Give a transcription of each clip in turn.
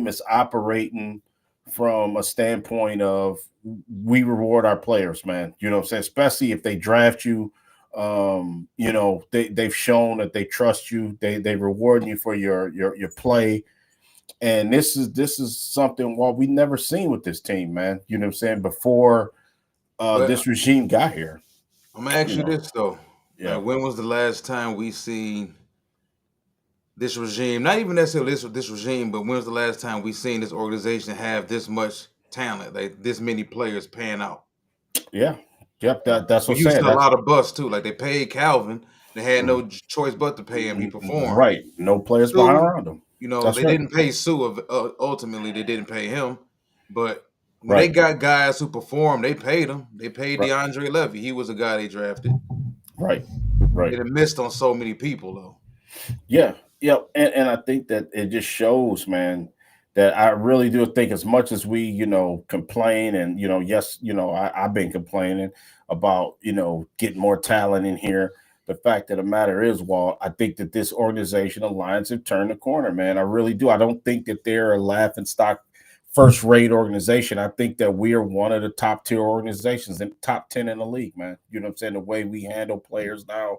is operating from a standpoint of we reward our players, man. You know what I'm saying? Especially if they draft you. They've shown that they trust you. They reward you for your play. And this is something we never seen with this team, man. You know what I'm saying? Before But this regime got here. I'm gonna ask You you know, this though. yeah. Like, when was the last time we seen this regime? Not even necessarily this regime, but when was the last time we seen this organization have this much talent, like this many players paying out? Yeah. Yep, that's We what I'm used saying. to a That's lot of busts too. Like they paid Calvin, they had no choice but to pay him. He performed. right. No players behind Sue, around them. That's they right. didn't pay Sue. Ultimately, they didn't pay him. But when they Right. got guys who performed, they paid them. They paid Right. DeAndre Levy. He was a guy they drafted. Right. They Right. done missed on so many people though. Yeah. Yep. And I think that it just shows, man, that I really do think as much as we, complain and, yes, I've been complaining about, getting more talent in here. The fact of the matter is, Walt, I think that this organization, Alliance, have turned the corner, man. I really do. I don't think that they're a laughing stock first rate organization. I think that we are one of the top tier organizations and top 10 in the league, man. You know what I'm saying? The way we handle players now.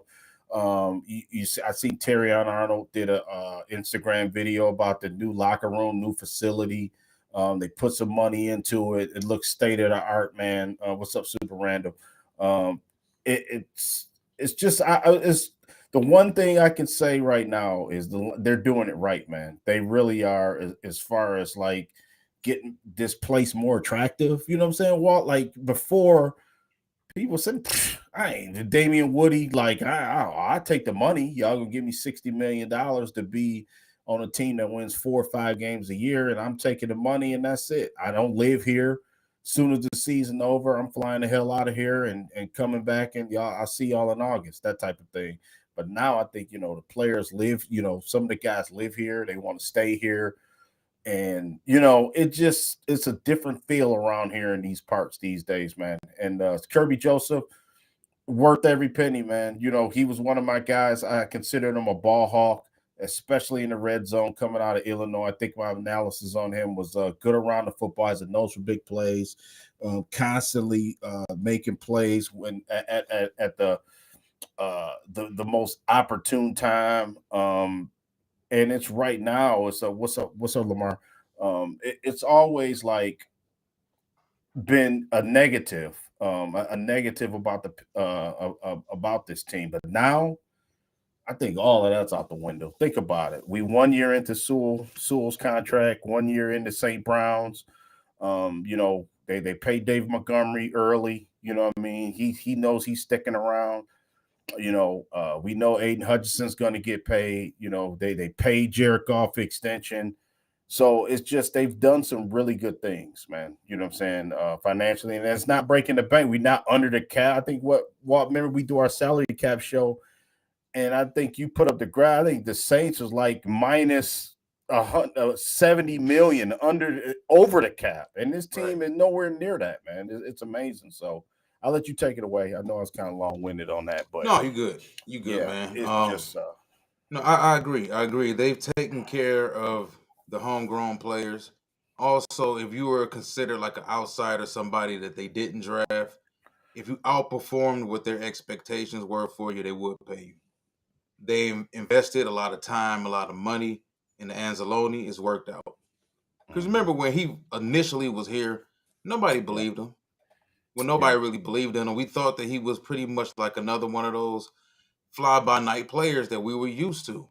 I see Terry Arnold did a Instagram video about the new locker room, new facility. They put some money into it. It looks state of the art, man. What's up, Super Random? Um, it's just it's the one thing I can say right now is they're doing it right, man. They really are, as far as like getting this place more attractive. You know what I'm saying? Walt, like before, people said, I ain't Damian Woody. Like I take the money. Y'all gonna give me $60 million to be on a team that wins 4 or 5 games a year, and I'm taking the money, and that's it. I don't live here. Soon as the season over, I'm flying the hell out of here and coming back, and y'all, I'll see y'all in August. That type of thing. But now I think the players live. Some of the guys live here. They want to stay here, and it's a different feel around here in these parts these days, man. And Kerby Joseph, worth every penny, man. He was one of my guys. I considered him a ball hawk, especially in the red zone coming out of Illinois. I think my analysis on him was good around the football, has a nose for big plays, constantly making plays when at the most opportune time. And it's right now. It's what's up, Lamar? It's always like been a negative, a negative about about this team. But now, I think all of that's out the window. Think about it. We 1 year into Sewell's contract, 1 year into St. Brown's. They paid Dave Montgomery early. You know what I mean? He knows he's sticking around. We know Aiden Hutchinson's going to get paid. They paid Jared Goff extension. So it's just they've done some really good things, man. You know what I'm saying? Financially, and it's not breaking the bank. We're not under the cap. I think remember we do our salary cap show, and I think you put up the graph. I think the Saints was like minus 70 million over the cap, and this team is nowhere near that, man. It's amazing. So I'll let you take it away. I know I was kind of long winded on that, but No, you good. You good, yeah, man. it's just No, I agree. I agree. They've taken care of the homegrown players. Also, if you were considered like an outsider, somebody that they didn't draft, if you outperformed what their expectations were for you, they would pay you. They invested a lot of time, a lot of money in the Anzalone. It's worked out. Because remember when he initially was here, nobody yeah, believed him. When yeah, nobody really believed in him, we thought that he was pretty much like another one of those fly by night players that we were used to.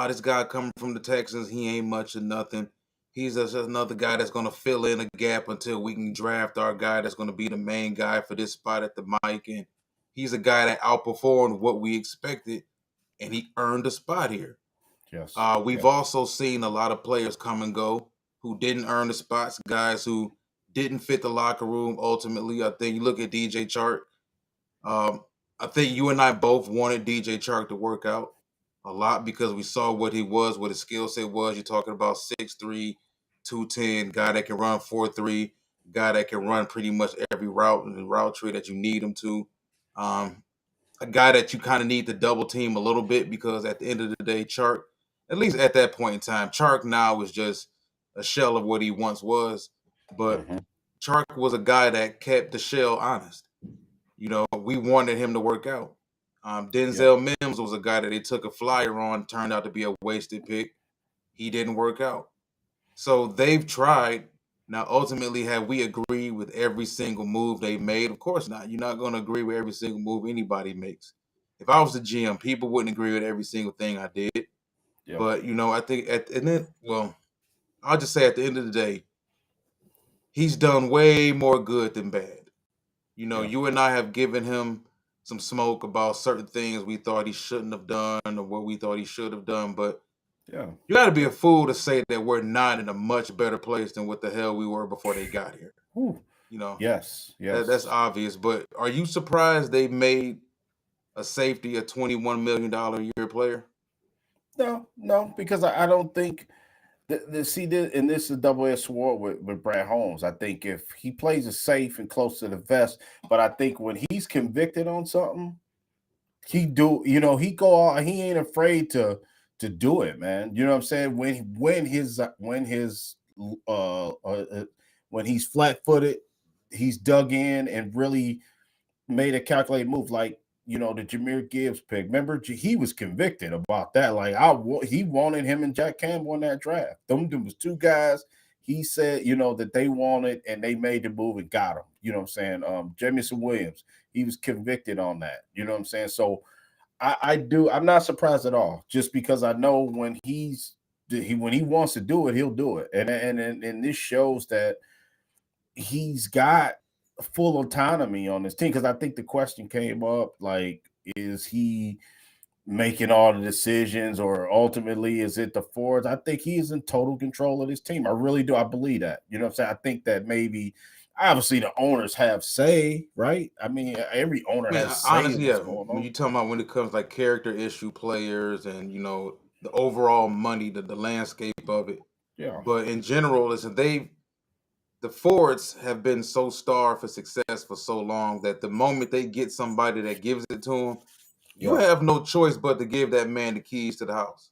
This guy coming from the Texans, he ain't much of nothing. He's just another guy that's going to fill in a gap until we can draft our guy that's going to be the main guy for this spot at the mic. And he's a guy that outperformed what we expected, and he earned a spot here. yes, We've yes, also seen a lot of players come and go who didn't earn the spots, guys who didn't fit the locker room ultimately. I think you look at DJ Chark. Um, I think you and I both wanted DJ Chark to work out a lot because we saw what he was, what his skill set was. You're talking about 6'3", 210, guy that can run 4.3, guy that can run pretty much every route and the route tree that you need him to. Um, a guy that you kind of need to double team a little bit because at the end of the day, Chark, at least at that point in time, Chark now is just a shell of what he once was. But Hmm. Chark was a guy that kept the shell honest. We wanted him to work out. Yeah. Denzel Mims was a guy that they took a flyer on, turned out to be a wasted pick. He didn't work out. So they've tried. Now, ultimately, have we agreed with every single move they made? Of course not. You're not going to agree with every single move anybody makes. If I was the GM, people wouldn't agree with every single thing I did. Yeah. But I think I'll just say at the end of the day, he's done way more good than bad. Yeah. You and I have given him some smoke about certain things we thought he shouldn't have done or what we thought he should have done. But Yeah. you got to be a fool to say that we're not in a much better place than what the hell we were before they got here. Whew. You know, Yes. that's Yes. obvious. But are you surprised they made a safety a $21 million a year player? No, no, because I don't think and this is a double-edged sword with Brad Holmes. I think if he plays it safe and close to the vest, but I think when he's convicted on something, he go out, he ain't afraid to do it, man. You know what I'm saying? Uh, uh uh, when he's flat-footed, he's dug in and really made a calculated move, like the Jameer Gibbs pick. Remember, he was convicted about that. Like he wanted him and Jack Campbell in that draft. Them was two guys. He said, that they wanted, and they made the move and got him. You know what I'm saying? Jamison Williams, he was convicted on that. You know what I'm saying? So I'm not surprised at all, just because I know when when he wants to do it, he'll do it. And this shows that he's got full autonomy on this team, because I think the question came up, like, is he making all the decisions, or ultimately is it the Fords? I think he is in total control of this team. I really do. I believe that. You know what I'm saying? I think that maybe obviously the owners have say, right? I mean, every owner I mean, has say in honestly, what's yeah. going When on. you talking about when it comes like character issue players and the overall money, the landscape of it, Yeah. but in general, listen, the Fords have been so starved for success for so long that the moment they get somebody that gives it to them, you Yeah. have no choice but to give that man the keys to the house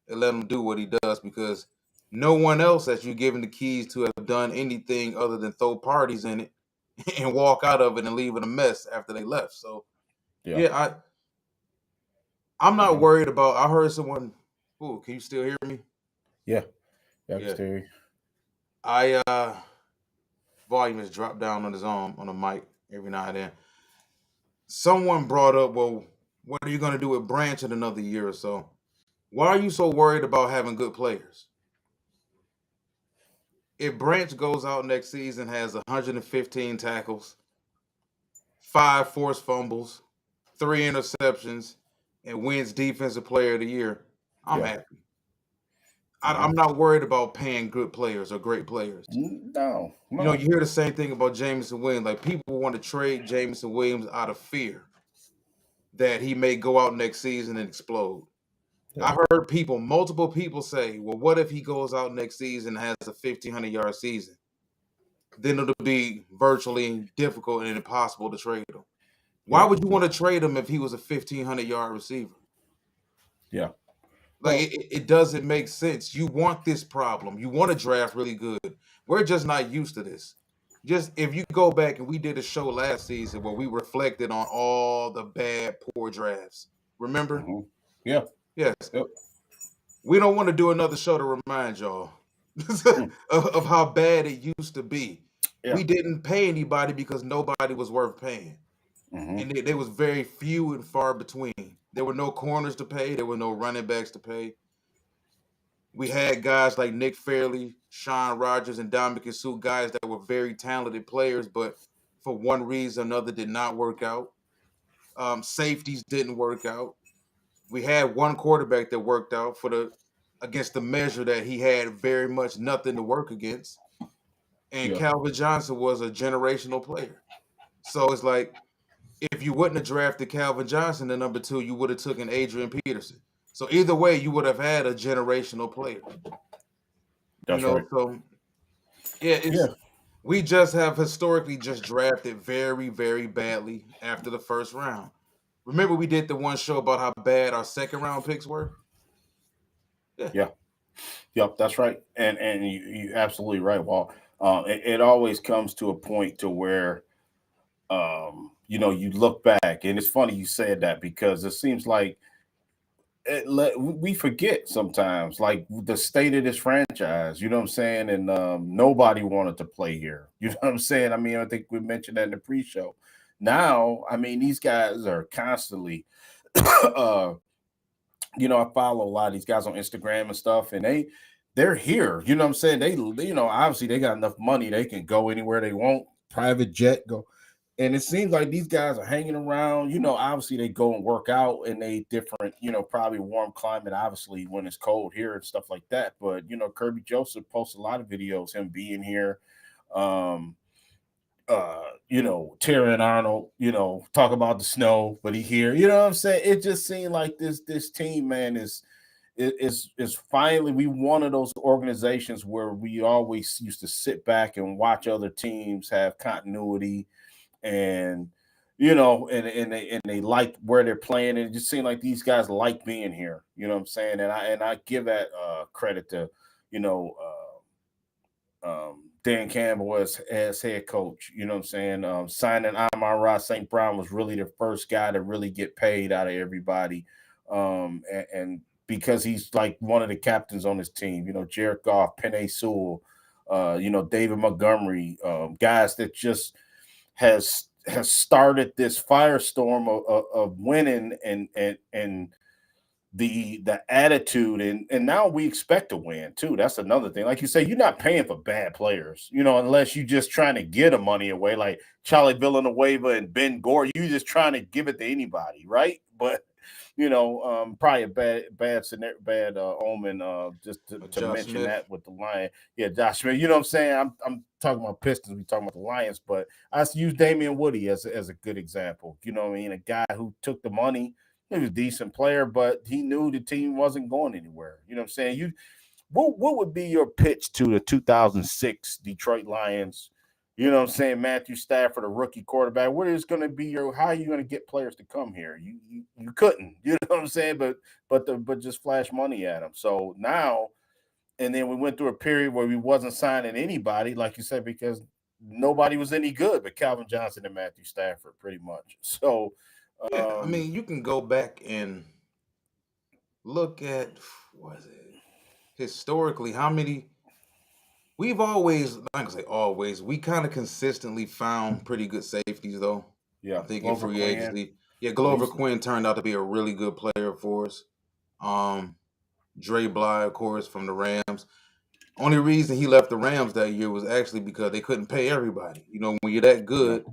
and let him do what he does, because no one else that you're giving the keys to have done anything other than throw parties in it and walk out of it and leave it a mess after they left. So Yeah. yeah, I'm not Hmm. worried about. I heard someone. Ooh, can you still hear me? Yeah. Yeah. I can Yeah, still hear you. I volume is dropped down on his arm on the mic every now and then. Someone brought up, well, what are you going to do with Branch in another year or so? Why are you so worried about having good players? If Branch goes out next season, has 115 tackles, 5 forced fumbles, 3 interceptions, and wins Defensive Player of the Year, I'm Yeah. happy. Hmm. I'm not worried about paying good players or great players. No. You No. hear the same thing about Jameson Williams. Like, people want to trade Jameson Williams out of fear that he may go out next season and explode. Yeah. I heard multiple people say, well, what if he goes out next season and has a 1,500-yard season? Then it'll be virtually difficult and impossible to trade him. Why Yeah. would you want to trade him if he was a 1,500-yard receiver? Yeah. Like, Well. it doesn't make sense. You want this problem. You want to draft really good. We're just not used to this. Just if you go back, and we did a show last season where we reflected on all the bad, poor drafts. Remember? Hmm. Yeah. Yes. Yep. We don't want to do another show to remind y'all Mm. of how bad it used to be. Yeah. We didn't pay anybody because nobody was worth paying. Hmm. And there was very few and far between. There were no corners to pay. There were no running backs to pay. We had guys like Nick Fairley, Sean Rogers, and Dominic Sue, guys that were very talented players, but for one reason or another did not work out. Safeties didn't work out. We had one quarterback that worked out against the measure that he had very much nothing to work against. And Yeah. Calvin Johnson was a generational player. So it's like, if you wouldn't have drafted Calvin Johnson at number 2, you would have taken Adrian Peterson. So either way, you would have had a generational player. That's right. So yeah, Yeah. we just have historically just drafted very, very badly after the first round. Remember, we did the one show about how bad our second round picks were? Yeah. Yeah. Yep, that's right, and you absolutely right. Well, it always comes to a point to where you look back, and it's funny you said that because it seems like we forget sometimes, like the state of this franchise. You know what I'm saying? And nobody wanted to play here. You know what I'm saying? I mean, I think we mentioned that in the pre-show. Now, I mean, these guys are constantly uh, I follow a lot of these guys on Instagram and stuff, and they're here. You know what I'm saying? Obviously they got enough money they can go anywhere they want, private jet go. And it seems like these guys are hanging around. Obviously they go and work out in a different, probably warm climate, obviously when it's cold here and stuff like that. But Kerby Joseph posts a lot of videos, him being here. Um, Terry and Arnold, talk about the snow, but he here. You know what I'm saying? It just seemed like this team, man, is finally we one of those organizations where we always used to sit back and watch other teams have continuity and and they like where they're playing. And it just seemed like these guys like being here. You know what I'm saying? And I give that credit to, you know, Dan Campbell as head coach. You know what I'm saying? Signing Amon-Ra St. Brown was really the first guy to really get paid out of everybody. And because he's like one of the captains on his team, Jared Goff, Penei Sewell, David Montgomery, guys that just has started this firestorm of winning and the attitude and now we expect to win too. That's another thing. Like you say, you're not paying for bad players, unless you're just trying to get the money away, like Charlie Villanueva and Ben Gore. You just trying to give it to anybody, right? But probably a bad omen. Just to Josh mention Smith. that with the Lion, yeah, Josh Smith. You know what I'm saying? I'm talking about Pistons. We talking about the Lions, but I use Damian Woody as a good example. You know what I mean? A guy who took the money. He was a decent player, but he knew the team wasn't going anywhere. You know what I'm saying? What would be your pitch to the 2006 Detroit Lions? You know what I'm saying? Matthew Stafford, a rookie quarterback. What is going to be how are you going to get players to come here? You couldn't. You know what I'm saying? But just flash money at them. So now, and then we went through a period where we wasn't signing anybody, like you said, because nobody was any good but Calvin Johnson and Matthew Stafford, pretty much. So, Yeah, I mean, you can go back and look at what is it historically how many we've always, not gonna say always, we kind of consistently found pretty good safeties though. I yeah, think in Glover free Quinn. agency, yeah, Glover He's Quinn turned out to be a really good player for us. Um, Dre Bly, of course, from the Rams. Only reason he left the Rams that year was actually because they couldn't pay everybody. When you're that yeah, good,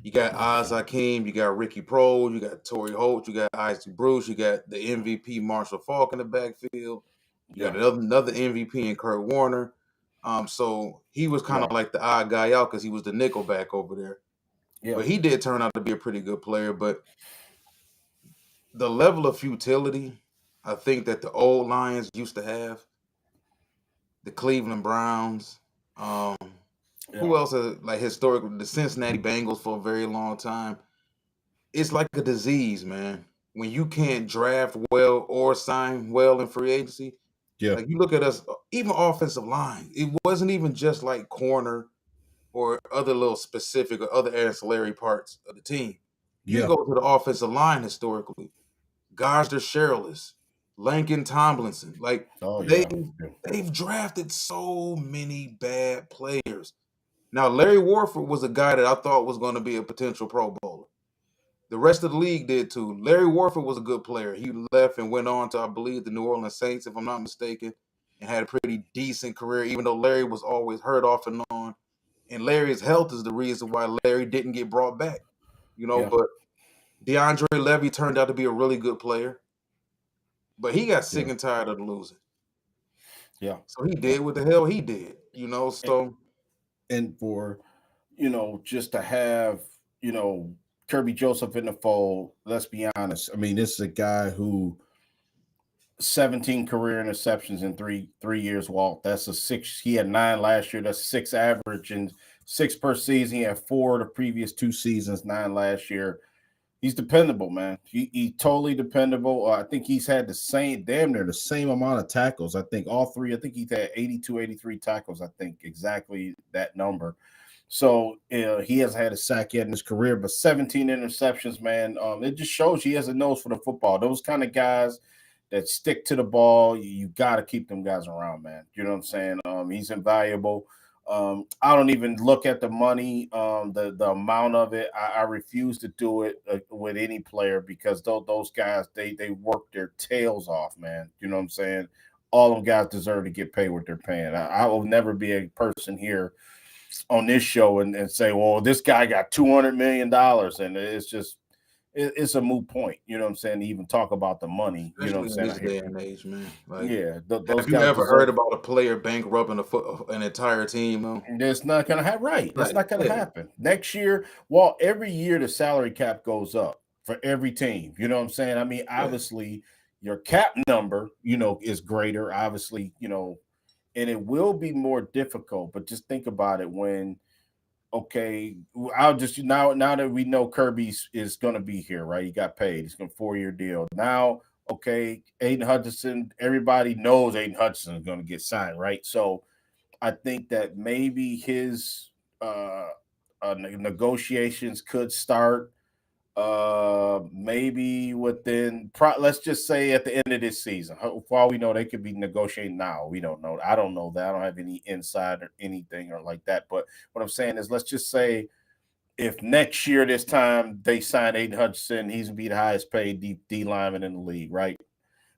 you got Oz Hakeem, you got Ricky Prohl, you got Torrey Holt, you got Isaac Bruce, you got the MVP Marshall Falk in the backfield, you yeah, got another MVP in Kurt Warner. So he was kind of right, like the odd guy out because he was the nickel back over there. yeah, But he did turn out to be a pretty good player. But the level of futility, I think that the old Lions used to have, the Cleveland Browns, yeah, who else? Like historically, the Cincinnati Bengals for a very long time. It's like a disease, man. When you can't draft well or sign well in free agency, yeah, like you look at us, even offensive line, it wasn't even just like corner or other little specific or other ancillary parts of the team. You yeah. go to the offensive line historically, Gosder Sherrills, Lincoln Tomlinson, like Oh they yeah, yeah, they've drafted so many bad players. Now Larry Warford was a guy that I thought was going to be a potential Pro Bowler. The rest of the league did too. Larry Warford was a good player. He left and went on to, I believe, the New Orleans Saints, if I'm not mistaken, and had a pretty decent career, even though Larry was always hurt off and on. And Larry's health is the reason why Larry didn't get brought back. yeah, But DeAndre Levy turned out to be a really good player, but he got sick yeah, and tired of losing. yeah, So he yeah. did what the hell he did. And, So and for just to have Kirby Joseph in the fold. Let's be honest. I mean, this is a guy who 17 career interceptions in three years. Walt, that's a six. He had 9 last year. That's 6 average and 6 per season. He had 4 the previous 2 seasons, 9 last year. He's dependable, man. He totally dependable. I think he's had the same, damn near the same amount of tackles. I think all three. I think he's had 82, 83 tackles. I think exactly that number. So he hasn't had a sack yet in his career, but 17 interceptions, man. It just shows he has a nose for the football. Those kind of guys that stick to the ball, you got to keep them guys around, man. You know what I'm saying? He's invaluable. I don't even look at the money, the amount of it. I refuse to do it with any player because those guys they work their tails off, man. You know what I'm saying? All them guys deserve to get paid what they're paying. I will never be a person here on this show and say, well, this guy got $200 million, and it's just it's a moot point. You know what I'm saying? To even talk about the money. You know what especially I'm in saying? this day and age, man. Like, Yeah, those have you guys ever heard deserve. about a player bankrupting an entire team? That's not going to happen. Right. That's Like, not going to yeah, happen. Next year, well, every year the salary cap goes up for every team. You know what I'm saying? I mean, yeah. obviously, your cap number, is greater, obviously, and it will be more difficult. But just think about it when, okay, I'll just now that we know Kirby is going to be here, right? He got paid. He's going to 4-year deal. Now, okay, Aiden Hutchinson, everybody knows Aiden Hutchinson is going to get signed, right? So, I think that maybe his negotiations could start maybe within, let's just say at the end of this season. For all we know, they could be negotiating now. We don't know. I don't know that. I don't have any insight or anything or like that. But what I'm saying is, let's just say if next year this time they sign Aiden Hutchinson, he's gonna be the highest paid D lineman in the league, right?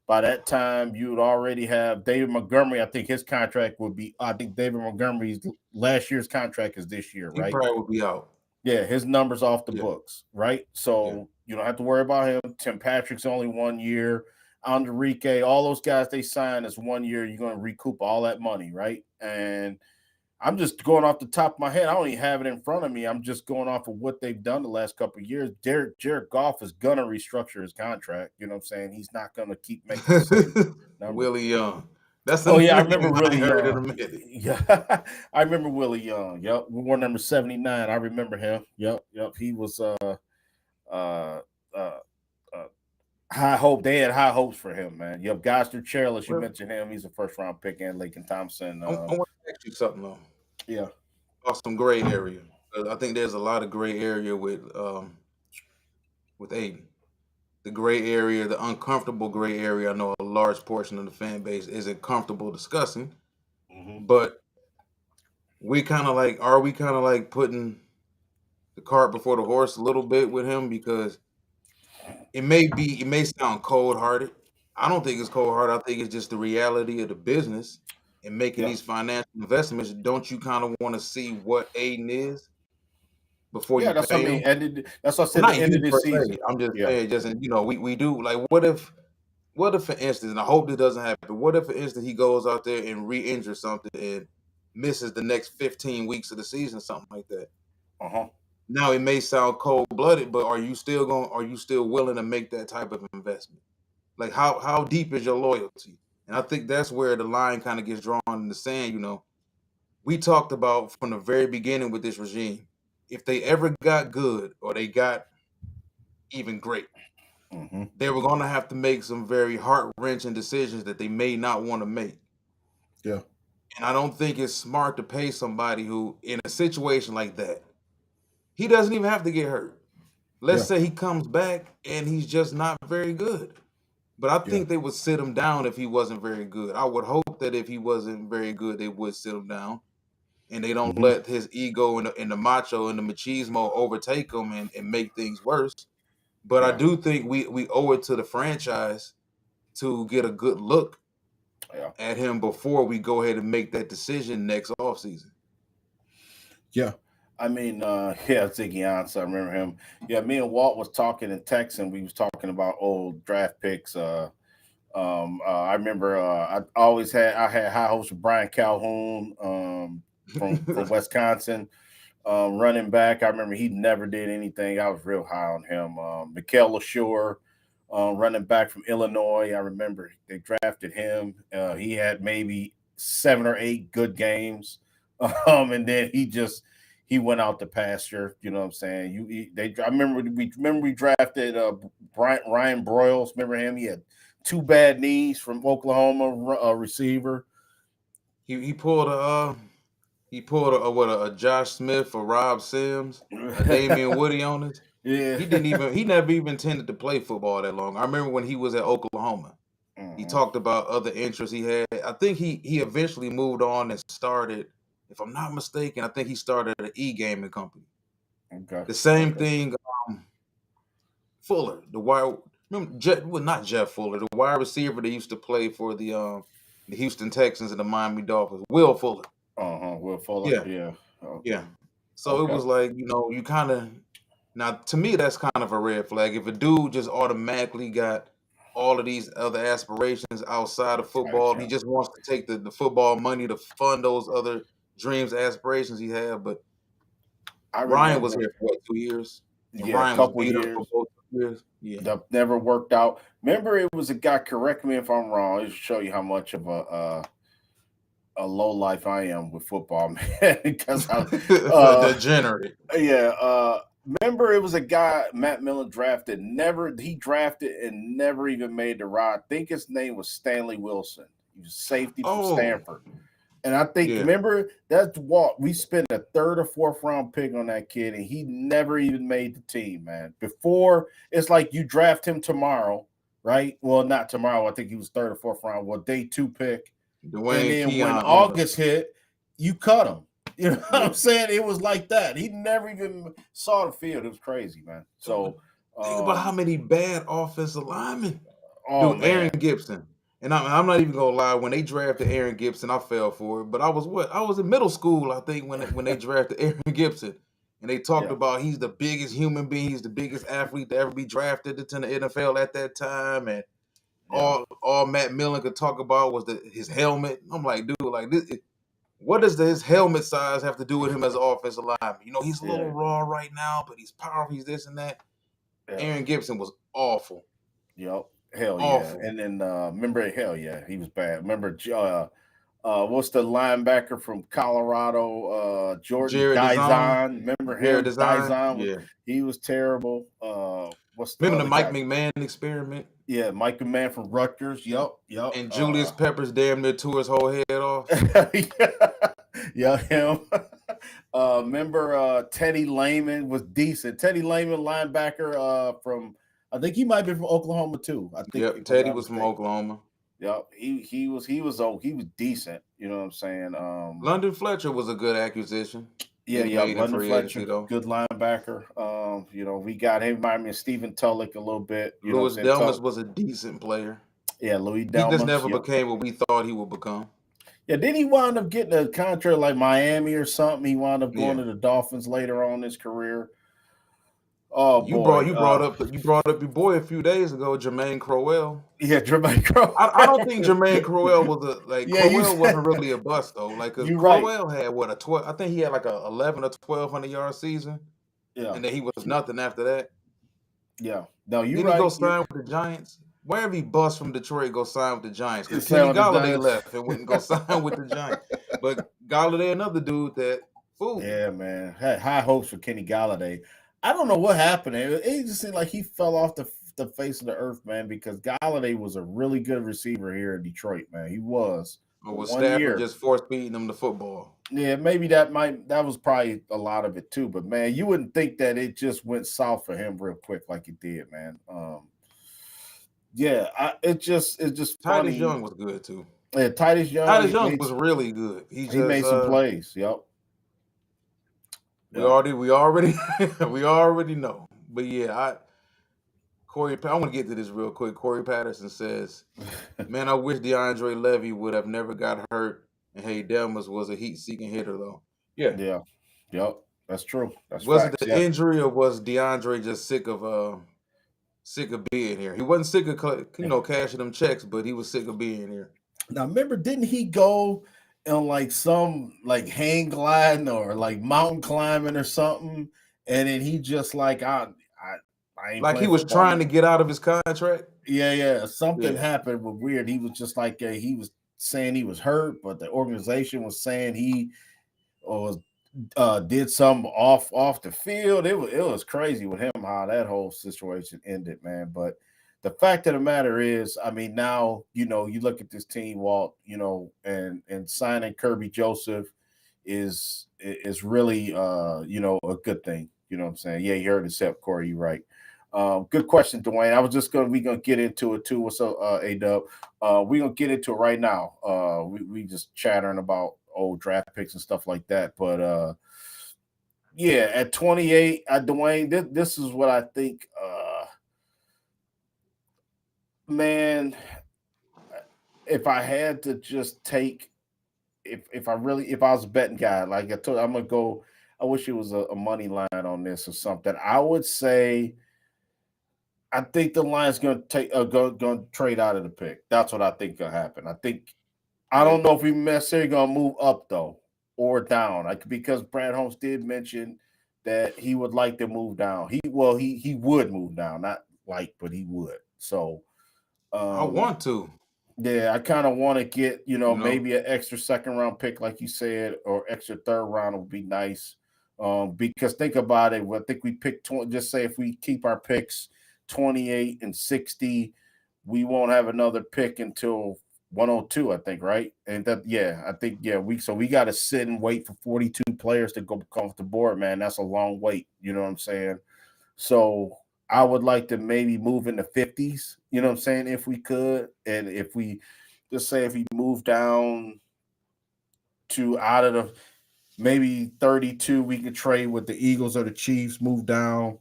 By that time, you would already have David Montgomery. I think his contract would be. I think David Montgomery's last year's contract is this year, He right? probably would be out. Yeah, his numbers off the Yeah, books, right? yeah. So you don't have to worry about him. Tim Patrick's only 1 year. Enrique, all those guys they signed is 1 year. You're going to recoup all that money, right? And I'm just going off the top of my head. I don't even have it in front of me. I'm just going off of what they've done the last couple of years. Jared Goff is gonna restructure his contract. You know what I'm saying? He's not gonna keep making the same number. Willie Young. That's a Oh yeah, I name remember I Willie ain't heard in a Young. minute. Yeah, I remember Willie Young. Yep, we wore number 79. I remember him. Yep. He was uh uh uh high hope. They had high hopes for him, man. Yep, Goster Chairless, you Well, mentioned him. He's a first round pick, and Lakin Thompson. I want to ask you something though Yeah. about some gray area. I think there's a lot of gray area with Aiden. The gray area, the uncomfortable gray area. I know a large portion of the fan base isn't comfortable discussing, Hmm. but are we kind of like putting the cart before the horse a little bit with him because it may sound cold hearted. I don't think it's cold hearted. I think it's just the reality of the business and making Yeah. these financial investments. Don't you kind of want to see what Aiden is before Yeah, you that's what I pay mean. him? That's what I Well, said. The not end you of this per se. season. I'm just Yeah. saying, just we do like what if for instance, and I hope this doesn't happen. What if for instance he goes out there and re-injures something and misses the next 15 weeks of the season, something like that? Uh huh. Now it may sound cold blooded, but are you still willing to make that type of investment? Like how deep is your loyalty? And I think that's where the line kind of gets drawn in the sand. We talked about from the very beginning with this regime, if they ever got good or they got even great, Hmm. they were going to have to make some very heart wrenching decisions that they may not want to make. Yeah. And I don't think it's smart to pay somebody who, in a situation like that, he doesn't even have to get hurt. Let's Yeah. say he comes back and he's just not very good. But I Yeah. think they would sit him down if he wasn't very good. I would hope that if he wasn't very good, they would sit him down and they don't Hmm. let his ego and the macho and the machismo overtake him and make things worse. But I Yeah. do think we owe it to the franchise to get a good look Yeah. at him before we go ahead and make that decision next offseason. Yeah. I mean, yeah, Ziggy Ansah, I remember him. Yeah, me and Walt was talking in Texan. We was talking about old draft picks. I remember I had high hopes of Brian Calhoun from Wisconsin. Running back, I remember he never did anything. I was real high on him. Mikael LaSure, running back from Illinois. I remember they drafted him. He had maybe 7 or 8 good games, and then he went out the pasture. You know what I'm saying? I remember we drafted Ryan Broyles. Remember him? He had two bad knees from Oklahoma, receiver. He pulled a Josh Smith or Rob Sims, a Damian Woody on it. Yeah. He never even intended to play football that long. I remember when he was at Oklahoma. He Mhm. talked about other interests he had. I think he eventually moved on and started, if I'm not mistaken, I think he started an e-gaming company. Okay. The same Okay. thing, Fuller, the wide, remember, not Jeff Fuller, the wide receiver that used to play for the Houston Texans and the Miami Dolphins, Will Fuller. Will Fuller. Yeah, Yeah. Okay. yeah. So it Okay. was like, you kind of, now to me that's kind of a red flag. If a dude just automatically got all of these other aspirations outside of football, he Gotcha. just wants to take the football money to fund those other dreams, aspirations he had. But I Ryan was remember. here for what, 2 years, and Yeah, a Ryan was couple beat up for years. both years. Yeah. That never worked out. Remember, it was a guy. Correct me if I'm wrong. It show you how much of a low life I am with football, man. Because I, A uh, degenerate. yeah, remember it was a guy Matt Millen drafted. Never he drafted and never even made the ride. I think his name was Stanley Wilson. He was safety from Oh, Stanford. And I think, yeah. remember, that's what we spent a third or fourth round pick on that kid, and he never even made the team, man. Before, it's like you draft him tomorrow, right? Well, not tomorrow. I think he was third or fourth round. Well, day 2 pick. And Dwayne then when Keon owned him. August hit, you cut him. You know what I'm Yeah. saying? It was like that. He never even saw the field. It was crazy, man. But So, think about how many bad offensive linemen. oh, Dude, Aaron man. Gibson. And I'm not even gonna lie. When they drafted Aaron Gibson, I fell for it. But I was what? I was in middle school, I think, when they drafted Aaron Gibson, and they talked Yeah. about he's the biggest human being, he's the biggest athlete to ever be drafted into the NFL at that time, and Yeah. all Matt Millen could talk about was his helmet. I'm like, dude, like this. What does his helmet size have to do with him as an offensive lineman? He's a little Yeah. raw right now, but he's powerful. He's this and that. Yeah. Aaron Gibson was awful. Yep. Hell yeah. Awful. And then remember, hell yeah, he was bad. Remember what's the linebacker from Colorado? Jordan Jared Design. Dizon. Remember Jared him? Design. Dizon was Yeah. he was terrible. What's the Remember the other Mike guy? McMahon experiment? Yeah, Mike Man from Rutgers. Yep, yep. And Julius Peppers damn near tore his whole head off. Yeah, him. Remember Teddy Lehman was decent. Teddy Lehman, linebacker from I think he might be from Oklahoma too. I think Yep. if I'm Teddy not was from mistaken. Oklahoma. Yep, he was decent. You know what I'm saying? London Fletcher was a good acquisition. Yeah, He yeah, made in London free agency Fletcher, though. good linebacker. We got him, remind me of Stephen Tulloch a little bit. You know what Louis I'm saying? Delmas was a decent player. Yeah, Louis He just Delmas. never Yep. became what we thought he would become. Yeah, did he wind up getting a contract like Miami or something? He wound up going Yeah. to the Dolphins later on in his career. Oh You brought boy. you brought up your boy a few days ago, Jermaine Crowell. Yeah, Jermaine Crowell. I don't think Jermaine Crowell Yeah, you Crowell said wasn't really a bust though. Like, cause you're right. Crowell had what, a 12, I think he had like a 11 or 1200-yard season, Yeah. and then he was nothing after that. Yeah. No, you're Then he go right. You're sign with the Giants. Wherever he bust from Detroit, go sign with the Giants. Because Kenny sound the Galladay Giants. left and went and go sign with the Giants. But Galladay, another dude that fooled me. Yeah, man. Had high hopes for Kenny Galladay. I don't know what happened. It just seemed like he fell off the face of the earth, man, because Galladay was a really good receiver here in Detroit, man. He was Or for was one Stafford year. just force feeding him the football? Yeah, maybe that was probably a lot of it too. But man, you wouldn't think that it just went south for him real quick like it did, man. It's just Titus funny. Young was good too. Yeah, Titus Young Titus Young was really good. He he made some plays. Yep. We already we already know. But yeah, I want to get to this real quick. Corey Patterson says, "Man, I wish DeAndre Levy would have never got hurt, and Hey Delmas was a heat-seeking hitter, though." Yeah, Yeah. Yep. That's true. That's was it facts. the Yeah. injury, or was DeAndre just sick of being here? He wasn't sick of cashing them checks, but he was sick of being here. Now remember, didn't he go on like some like hang gliding or like mountain climbing or something? And then he just like I ain't Like he playing was football trying to no. get out of his contract. Yeah. Something Yeah, happened but weird. He was just like he was saying he was hurt, but the organization was saying he was did some off the field. It was crazy with him how that whole situation ended, man. But the fact of the matter is, I mean, now you look at this team, Walt, and signing Kerby Joseph is really a good thing. You know what I'm saying? Yeah, you heard it, Seth Corey. You're right. Good question, Dwayne. I was just gonna get into it too. What's up, A Dub? We're gonna get into it right now. We just chattering about old draft picks and stuff like that. But yeah, at 28, Dwayne, this is what I think. Man, if I had to just take, if I was a betting guy, like I told, I'm gonna go. I wish it was a money line on this or something. I would say I think the Lions going to going to trade out of the pick. That's what I think going to happen. I Yeah. don't know if we necessarily going to move up though or down. Because Brad Holmes did mention that he would like to move down. He would move down, not like, but he would. So I um want to, yeah, I kind of want to get, you know. maybe an extra second round pick, like you said, or extra third round would be nice. Because think about it. I think we picked 20, just say if we keep our picks 28 and 60, we won't have another pick until 102, I think, right? And that, yeah, I think, yeah, we got to sit and wait for 42 players to go come off the board, man. That's a long wait. You know what I'm saying? So I would like to maybe move in the 50s, you know what I'm saying, if we could. And if we just say if we move down to out of the maybe 32, we could trade with the Eagles or the Chiefs, move down,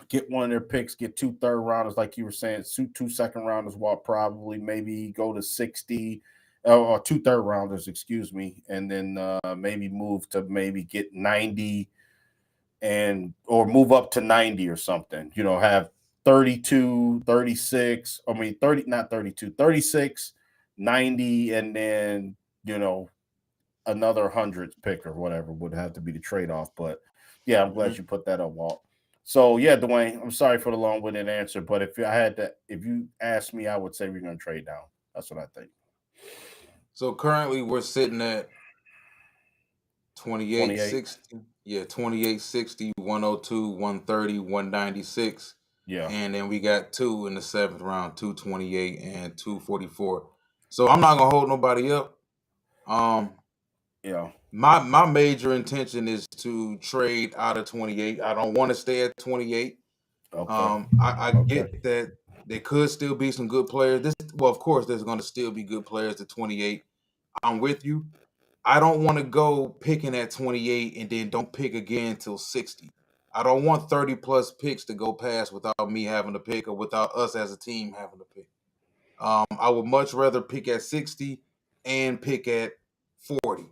get one of their picks, get two third rounders, like you were saying, two second rounders, while probably maybe go to 60 or two third rounders, excuse me, and then maybe move to maybe get 90 and or move up to 90 or something, have 32, 36. I mean 30, not 32, 36, 90, and then another hundredth pick or whatever would have to be the trade-off. But yeah, I'm Mhm. glad you put that up, Walt. So yeah, Dwayne, I'm sorry for the long-winded answer, but if you asked me, I would say we're gonna trade down. That's what I think. So currently we're sitting at 28, 28. 60. Yeah, 28, 60, 102, 130, 196. Yeah. And then we got two in the seventh round, 228 and 244. So I'm not gonna hold nobody up. Um, Yeah. my major intention is to trade out of 28. I don't want to stay at 28. Okay. I Okay. get that there could still be some good players. Well, of course, there's going to still be good players at 28. I'm with you. I don't want to go picking at 28 and then don't pick again till 60. I don't want 30 plus picks to go past without me having to pick or without us as a team having to pick. I would much rather pick at 60 and pick at 40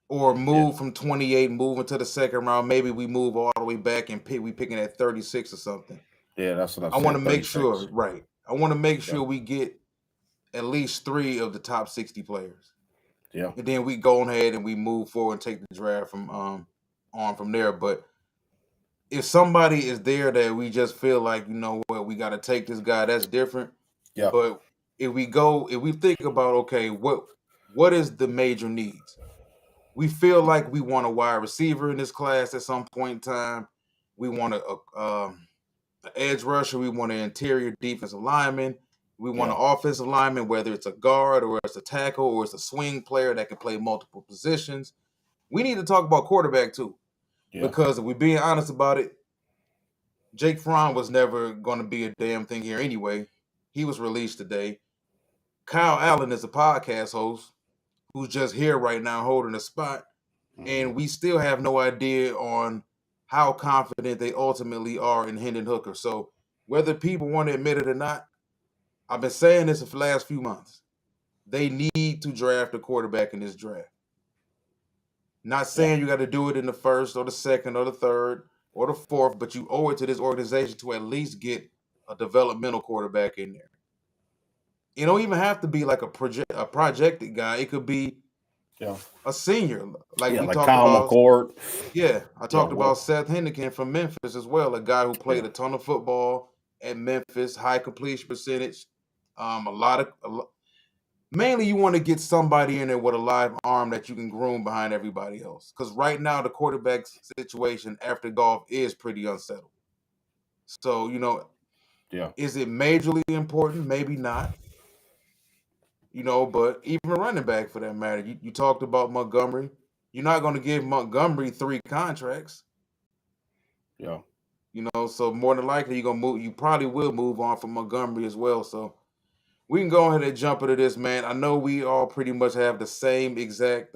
or Yeah. move from 28, move into the second round. Maybe we move all the way back and we picking at 36 or something. Yeah, that's what I I want to said. make 36. sure, right? I want to make Yeah. sure we get at least three of the top 60 players, Yeah. and then we go ahead and we move forward and take the draft from on from there. But if somebody is there that we just feel like, you know what, we got to take this guy, that's different. Yeah. But if we think about, okay, what is the major needs? We feel like we want a wide receiver in this class at some point in time. We want an edge rusher. We want an interior defensive lineman. We want Yeah. an offensive lineman, whether it's a guard or it's a tackle or it's a swing player that can play multiple positions. We need to talk about quarterback too, Yeah. because if we're being honest about it, Jake Fromm was never going to be a damn thing here anyway. He was released today. Kyle Allen is a podcast host who's just here right now holding a spot, Mhm. and we still have no idea on how confident they ultimately are in Hendon Hooker. So whether people want to admit it or not, I've been saying this for the last few months. They need to draft a quarterback in this draft. Not Yeah. saying you got to do it in the first or the second or the third or the fourth, but you owe it to this organization to at least get a developmental quarterback in there. You don't even have to be like a projected guy. It could be Yeah. a senior, like Yeah. we Like talked Kyle about. McCord. Yeah, I Yeah. talked about What? Seth Hennigan from Memphis as well, a guy who Yeah. played a ton of football at Memphis, high completion percentage, a lot. Mainly, you want to get somebody in there with a live arm that you can groom behind everybody else. Because right now, the quarterback situation after golf is pretty unsettled. So, Yeah, is it majorly important? Maybe not. But even a running back for that matter. You talked about Montgomery. You're not going to give Montgomery 3 contracts. yeah, So more than likely you're gonna move. You probably will move on from Montgomery as well. So we can go ahead and jump into this, man. I know we all pretty much have the same exact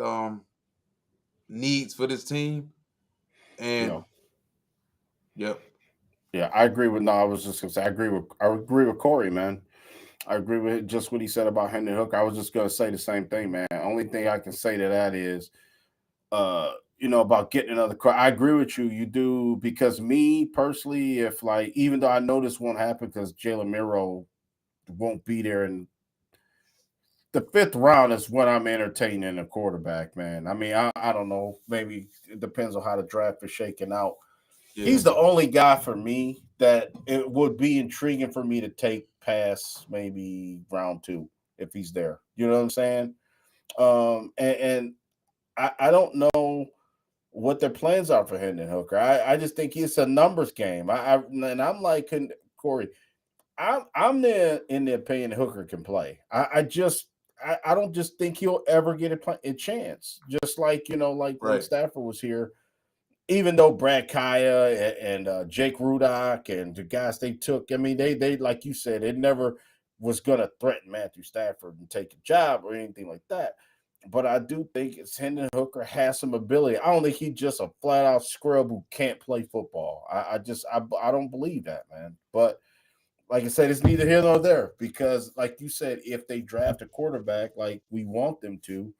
needs for this team, yeah, and yep, yeah. I agree with. No, I was just gonna say I agree with Corey, man. I agree with just what he said about Henry Hooker. I was just gonna say the same thing, man. Only thing I can say to that is, about getting another car. I agree with you. You do because me personally, if like even though I know this won't happen because Jalen Miro won't be there in the fifth round is when I'm entertaining a quarterback, man. I mean, I don't know. Maybe it depends on how the draft is shaking out. yeah, He's the only guy for me that it would be intriguing for me to take past maybe round two if he's there. You know what I'm saying? And I don't know what their plans are for Hendon Hooker. I just think it's a numbers game. And I'm like Corey. I'm there in the opinion Hooker can play. I don't just think he'll ever get a chance. Just like like when right, Stafford was here, even though Brad Kaya and Jake Rudock and the guys they took, I mean, they like you said, it never was going to threaten Matthew Stafford and take a job or anything like that. But I do think it's Hendon Hooker has some ability. I don't think he's just a flat out scrub who can't play football. I don't believe that, man. But like I said, it's neither here nor there because, like you said, if they draft a quarterback like we want them to,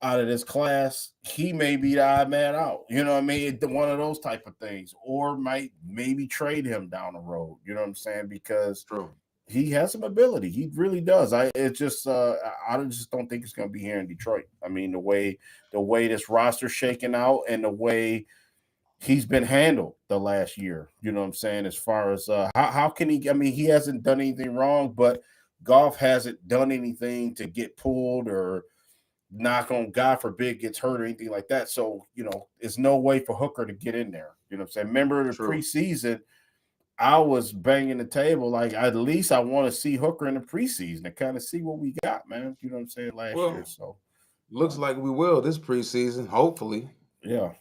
out of this class, he may be the odd man out. You know what I mean? One of those type of things. Or might maybe trade him down the road. You know what I'm saying? Because true, he has some ability. He really does. I just don't think it's gonna be here in Detroit. I mean, the way this roster's shaking out and the way he's been handled the last year. You know what I'm saying? As far as how can he I mean, he hasn't done anything wrong, but golf hasn't done anything to get pulled or knock on God forbid gets hurt or anything like that. So, there's no way for Hooker to get in there. You know what I'm saying? Remember the true. preseason, I was banging the table like at least I want to see Hooker in the preseason to kind of see what we got, man. You know what I'm saying? Last year. Well, So looks like we will this preseason. Hopefully, yeah.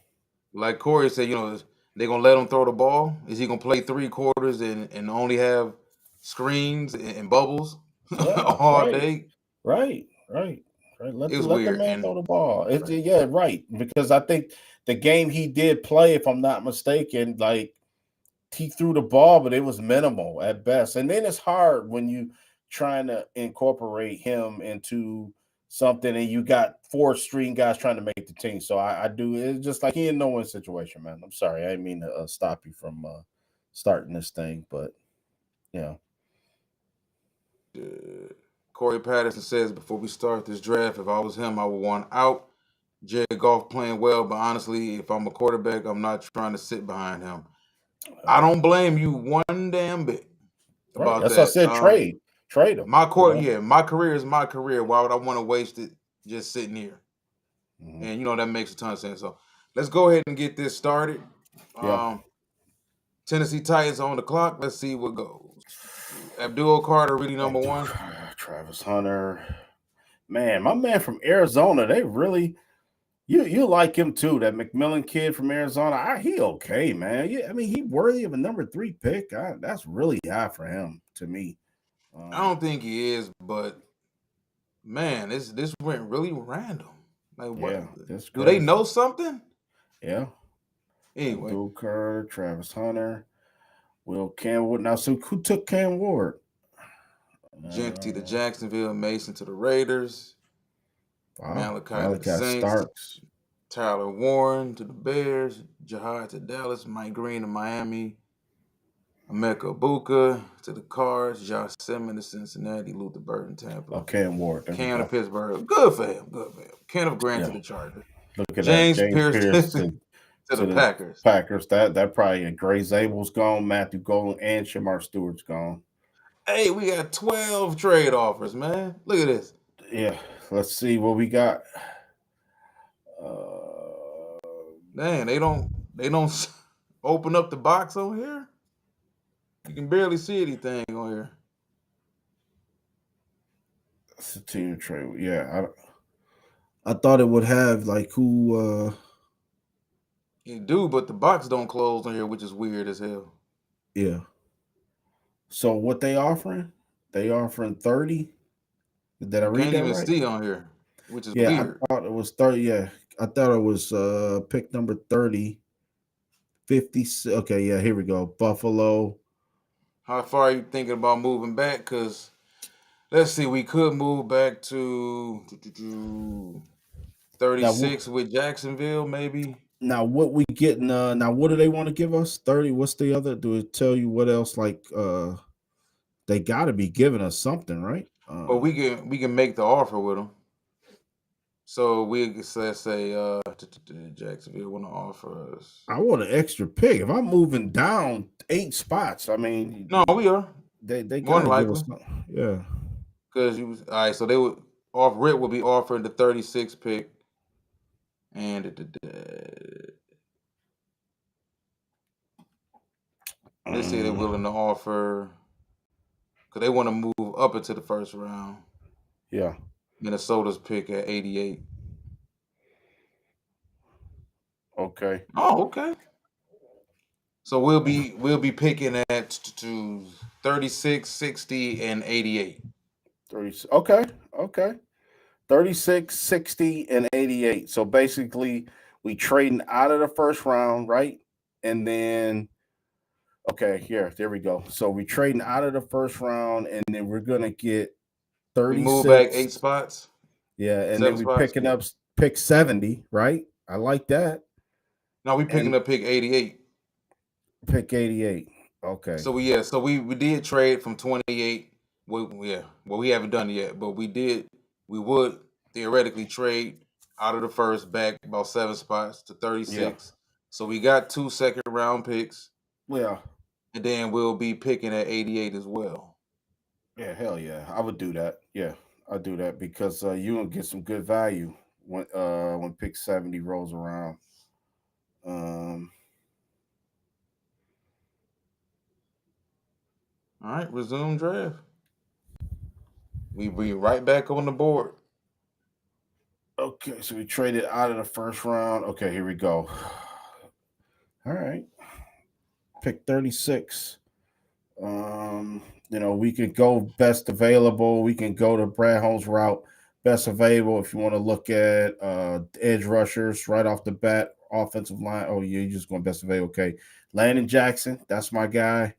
like Corey said, they're gonna let him throw the ball. Is he gonna play 3 quarters and only have screens and bubbles Yeah, all right. day? Right, right, right. It was Let the weird, man and throw the ball. It's right, yeah, right. Because I think the game he did play, if I'm not mistaken, like he threw the ball, but it was minimal at best. And then it's hard when you trying to incorporate him into something and you got four string guys trying to make the team. So I do it's just like he in no win situation, man. I'm sorry, I didn't mean to stop you from starting this thing, but yeah, uh, Corey Patterson says before we start this draft, if I was him, I would want out. Jared Goff playing well, but honestly, if I'm a quarterback, I'm not trying to sit behind him. I uh, don't blame you one damn bit right. about That's what I that. said. Trade him. My career is my career. Why would I want to waste it just sitting here? Mhm. And that makes a ton of sense. So let's go ahead and get this started. Yeah. Um, Tennessee Titans on the clock. Let's see what goes. Abdul Carter, really number Abdul one. Travis Hunter. Man, my man from Arizona, they really you like him too. That McMillan kid from Arizona, he okay, man. Yeah, I mean he worthy of a number 3 pick. That's really high for him to me. I don't think he is, but man, this went really random. Like, what Yeah, that's do they crazy. know something? Yeah, Anyway, Abdul Kerr, Travis Hunter, Will Cam Ward. Now, so who took Cam Ward? Genty to Uh, Jacksonville, Mason to the Raiders, wow, Malachi to the Malachi Saints, Starks. Tyler Warren to the Bears, Jahad to Dallas, Mike Green to Miami, Emeka Buka to the Cards, Josh Simmons to Cincinnati, Luther Burton Oh, Tampa, Cam Ward. There we Cam to go. Pittsburgh. Good for him. Good for him. Kenneth Grant to Yeah, the Chargers, look at that. James James Pierce Pierce to the to the Packers. Packers. That probably Gray Zabel's gone, Matthew Golden, and Shamar Stewart's gone. Hey, we got 12 trade offers, man. Look at this. Yeah, let's see what we got. Uh, Man, they don't open up the box on here. You can barely see anything on here. it's a team trade. Yeah, I thought it would have like who. You do, but the box don't close on here, which is weird as hell. Yeah. So what they offering? They offering 30. Did I You read can't that even right? see on here, which is Yeah, weird. I thought it was 30. Yeah, I thought it was pick number 30, 50. Okay, yeah, here we go. Buffalo. How far are you thinking about moving back? Cause let's see, we could move back to Now, 36 with Jacksonville, maybe. now what we getting? Now what do they want to give us? 30. What's the other? Do it tell you what else? Like, they got to be giving us something, right? But we can make the offer with them. So let's say Jacksonville want to offer us. I want an extra pick. If I'm moving down 8 spots, I mean, No, we are they more got than to give us likely something. Yeah, because you was all right. So they would off Rip would be offering the 36 pick, and they say they're um, willing to offer because they want to move up into the first round. yeah. Minnesota's pick at 88. Okay. Oh, okay. So we'll be picking at to 36, 60, and 88. 30. Okay. Okay. 36, 60, and 88. So basically, we trading out of the first round, right? And then, okay, here, there we go. So we trading out of the first round, and then we're gonna get We move back 36. 8 spots, Yeah, and then seven we spots. picking Yeah. up pick 70, right? I like that. No, we picking And up pick 88. pick 88. Okay. So we did trade from 28. Well, we haven't done it yet, but we would theoretically trade out of the first back about 7 spots to Yeah. 36. So we got 2 second round picks, Yeah. and then we'll be picking at 88 as well. Yeah, hell yeah. I would do that. Yeah. I'll do that because you will get some good value when pick 70 rolls around. Um All right, resume draft. We be right back on the board. okay, so we traded out of the first round. Okay, here we go. All right. Pick 36. Um, we can go best available. We can go to Brad Holmes route, best available if you want to look at edge rushers right off the bat, offensive line. Oh, yeah, you're just going best available. Okay. Landon Jackson, that's my guy.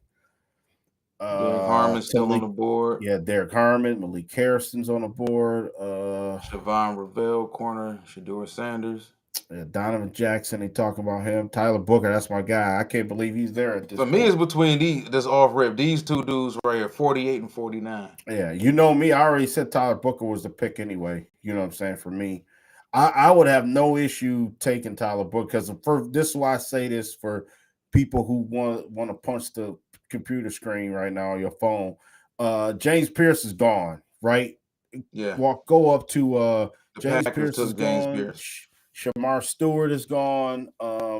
Derek Harmon's still on Malik, the board. yeah, Derek Harmon, Malik Harrison's on the board. Siobhan Ravel, corner. Shador Sanders. Yeah, Donovan Jackson, they talk about him. Tyler Booker, that's my guy. I can't believe he's there at this For me, it's point. between this off rip. These two dudes right here, 48 and 49. Yeah, you know me. I already said Tyler Booker was the pick anyway. You know what I'm saying? For me, I would have no issue taking Tyler Booker because for this is why I say this for people who want to punch the computer screen right now or your phone. James Pierce is gone, right? Yeah. Go up to The James Packers Pierce is took James gone. Pierce. Shamar Stewart is gone.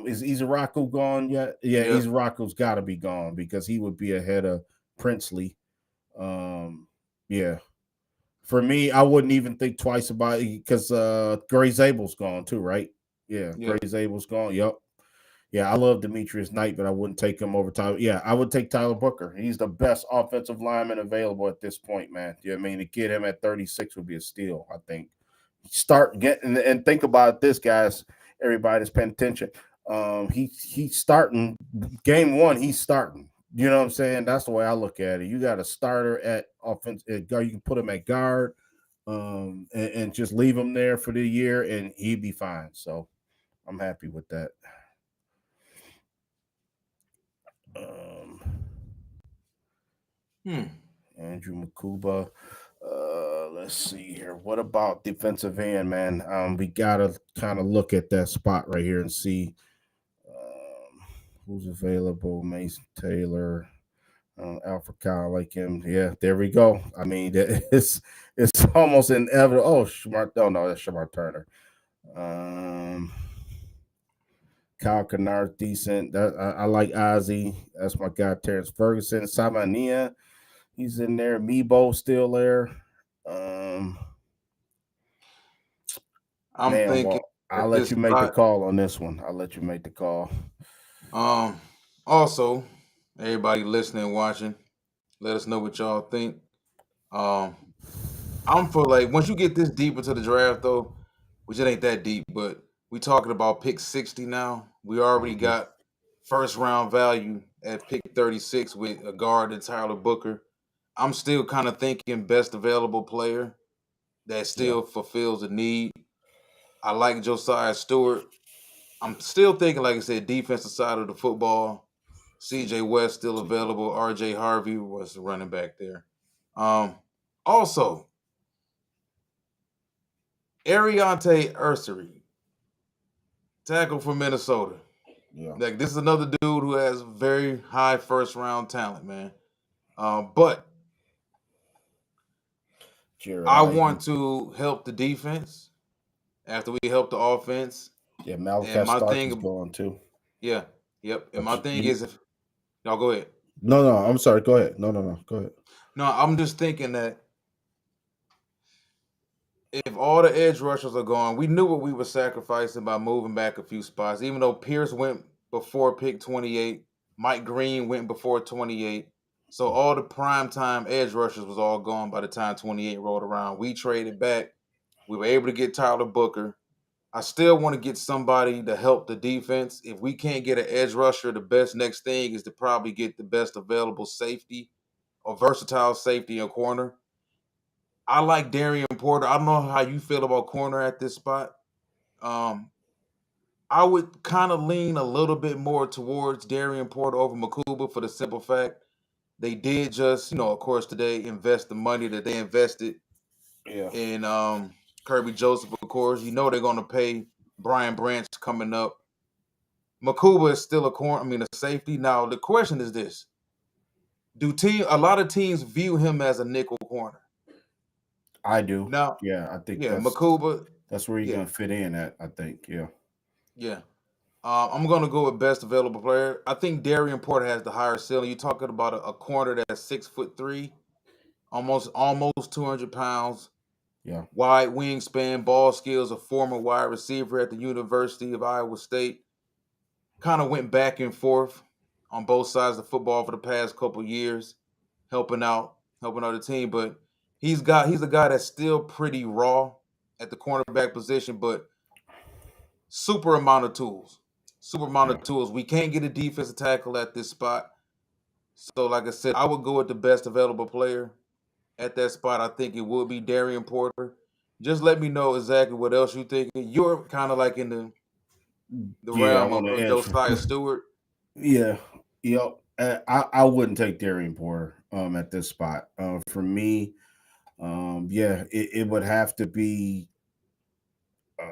Is Izaraku gone yet? Yeah, Yep. Izaraku's got to be gone because he would be ahead of Princely. Yeah. For me, I wouldn't even think twice about it because Gray Zabel's gone too, right? Yeah, Gray Yep. Zabel's gone. Yep. Yeah, I love Demetrius Knight, but I wouldn't take him over Tyler. Yeah, I would take Tyler Booker. He's the best offensive lineman available at this point, man. You know what I mean? To get him at 36 would be a steal, I think. Start getting and think about this, guys. Everybody that's paying attention. He's starting game one, he's starting. You know what I'm saying? That's the way I look at it. You got a starter at offense at guard. You can put him at guard, and just leave him there for the year, and he'd be fine. So I'm happy with that. Um, Hmm. Andrew Makuba. Let's see here. What about defensive end, man? We gotta kind of look at that spot right here and see who's available. Mason Taylor. Alpha Kyle, like him. Yeah, there we go. I mean, it's almost inevitable. Oh, Smart. Oh no, that's Shamar Turner. Um, Kyle Kennard, decent. I like Ozzy. That's my guy. Terrence Ferguson, Samania. He's in there. Mebo still there. Um, I'm man, thinking well, I'll at let this you make the spot. call on this one. I'll let you make the call. Um, Also, everybody listening, watching, let us know what y'all think. Um, I'm for like once you get this deep into the draft though, which it ain't that deep, but we talking about pick 60 now. We already Mhm. got first round value at pick 36 with a guard and Tyler Booker. I'm still kind of thinking best available player that Yeah, still fulfills a need. I like Josiah Stewart. I'm still thinking, like I said, defensive side of the football. see, CJ West still CJ. available. RJ Harvey was the running back there. Um, Also, Ariante Ursery, tackle from Minnesota. Yeah, Like this is another dude who has very high first round talent, man. But Jared I Allen. want to help the defense after we help the offense. Yeah, And Malachi my Stark is thing, going too. yeah, yep. And But my thing is, if y'all go ahead. no, no, I'm sorry. Go ahead. No, no, no. Go ahead. No, I'm just thinking that if all the edge rushers are gone, we knew what we were sacrificing by moving back a few spots. Even though Pierce went before pick 28, Mike Green went before 28. So all the prime time edge rushers was all gone by the time 28 rolled around. We traded back. We were able to get Tyler Booker. I still want to get somebody to help the defense. If we can't get an edge rusher, the best next thing is to probably get the best available safety or versatile safety in corner. I like Darian Porter. I don't know how you feel about corner at this spot. Um, I would kind of lean a little bit more towards Darian Porter over Makuba for the simple fact they did just, of course, today invest the money that they invested Yeah, in Kerby Joseph, of course. You know they're going to pay Brian Branch coming up. Makuba is still a corner, I mean, a safety. Now, the question is this. A lot of teams view him as a nickel corner? I do. Now, Yeah, I think yeah, Makuba, that's where you're yeah, gonna fit in at. I think. Yeah, yeah. I'm gonna go with best available player. I think Darian Porter has the higher ceiling. You're talking about a corner that's 6'3", almost 200 pounds, yeah, wide wingspan, ball skills, a former wide receiver at the University of Iowa State. Kind of went back and forth on both sides of football for the past couple years, helping out the team. But he's a guy that's still pretty raw at the cornerback position, but super amount of tools. Super amount yeah. of tools. We can't get a defensive tackle at this spot. So, like I said, I would go with the best available player at that spot. I think it would be Darian Porter. Just let me know exactly what else you think. You're kind of like in the Yeah, realm on of the edge. Josiah Stewart. Yeah, yep. I wouldn't take Darian Porter at this spot. For me, yeah, it would have to be. Uh,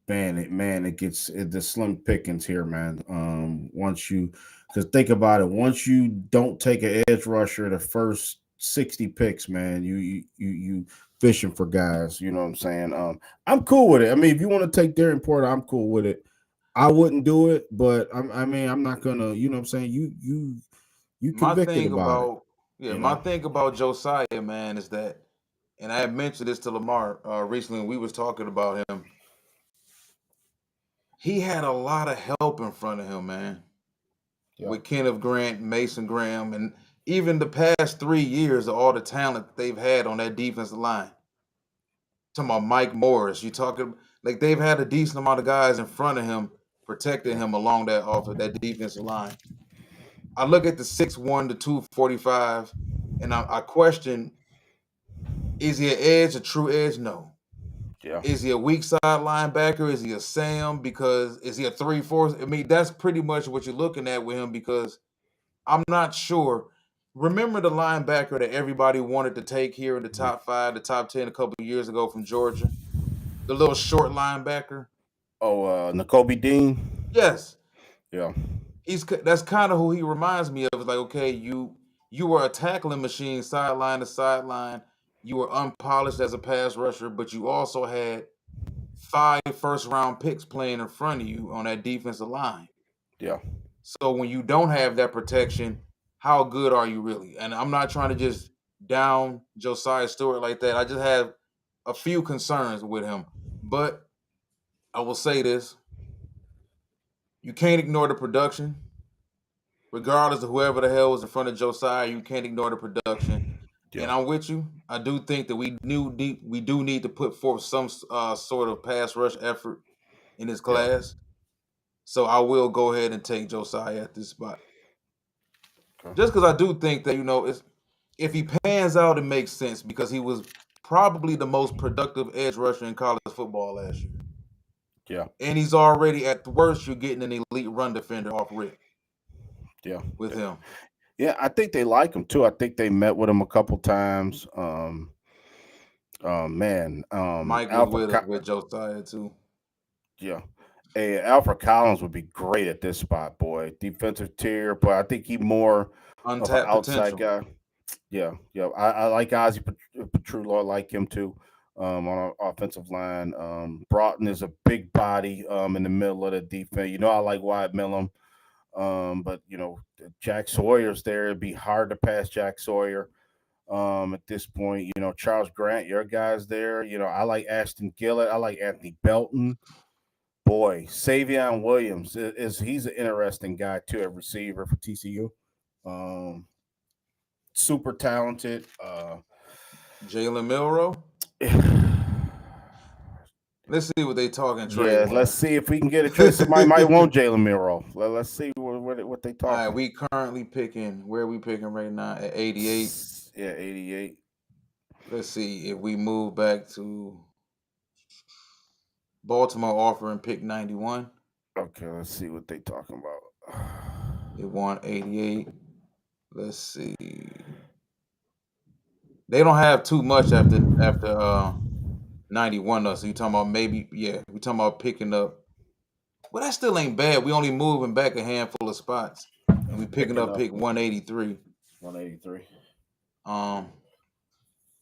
it the slim pickings here, man. Once you, because think about it, once you don't take an edge rusher the first 60 picks, man, you fishing for guys. You know what I'm saying? I'm cool with it. I mean, if you want to take Darren Porter, I'm cool with it. I wouldn't do it, but I mean, I'm not gonna. You know what I'm saying? You My convicted thing about it. about Yeah, You my know? thing about Josiah, man, is that, and I had mentioned this to Lamar recently when we was talking about him. He had a lot of help in front of him, man, Yeah, with Kenneth Grant, Mason Graham, and even the past 3 years of all the talent that they've had on that defensive line. Talking about Mike Morris, you talking like they've had a decent amount of guys in front of him protecting yeah, him along that defensive line. I look at the 6'1" to 245, and I question: is he an edge, a true edge? No. yeah. Is he a weak side linebacker? Is he a Sam? Because is he a 3/4? I mean, that's pretty much what you're looking at with him because I'm not sure. Remember the linebacker that everybody wanted to take here in the Mhm. top 5, the top 10 a couple of years ago from Georgia? The little short linebacker? Oh, N'Kobe Dean. Yes. Yeah, that's kind of who he reminds me of. It's like, okay, you were a tackling machine, sideline to sideline. You were unpolished as a pass rusher, but you also had 5 first-round picks playing in front of you on that defensive line. Yeah. So when you don't have that protection, how good are you really? And I'm not trying to just down Josiah Stewart like that. I just have a few concerns with him. But I will say this: you can't ignore the production. Regardless of whoever the hell was in front of Josiah, you can't ignore the production. Yeah. And I'm with you. I do think that we do need to put forth some sort of pass rush effort in this Yeah. class. So I will go ahead and take Josiah at this spot. Okay. Just because I do think that, if he pans out, it makes sense because he was probably the most productive edge rusher in college football last year. Yeah. And he's already, at the worst, you're getting an elite run defender off rip Yeah. with Yeah. him. Yeah, I think they like him too. I think they met with him a couple times. Man, Mike was with Josiah too. Yeah. Hey, Alfred Collins would be great at this spot, boy. Defensive tier, but I think he more of an Untapped outside potential. guy. Yeah, yeah. I like Ozzy Petrulo. I like him too. On our offensive line, Broughton is a big body in the middle of the defense. I like Wyatt Millum, but Jack Sawyer's there. It'd be hard to pass Jack Sawyer at this point. Charles Grant, your guy's there. I like Ashton Gillett. I like Anthony Belton. Boy, Savion Williams is he's an interesting guy too, a receiver for TCU. Um, Super talented. Jalen Milrow. Let's see what they talking trade Yeah, let's wise. see if we can get a trade. Somebody might want Jalen Miro. Let's see what they All right, talking. we currently picking. Where are we picking right now? At 88. Yeah, 88. Let's see if we move back to Baltimore offering pick 91. Okay, let's see what they talking about. They want 88. Let's see. They don't have too much after 91 though. So you talking about maybe, yeah, we talking about picking up. Well, that still ain't bad. We only moving back a handful of spots. And we picking Picking up up pick 183. 183. Um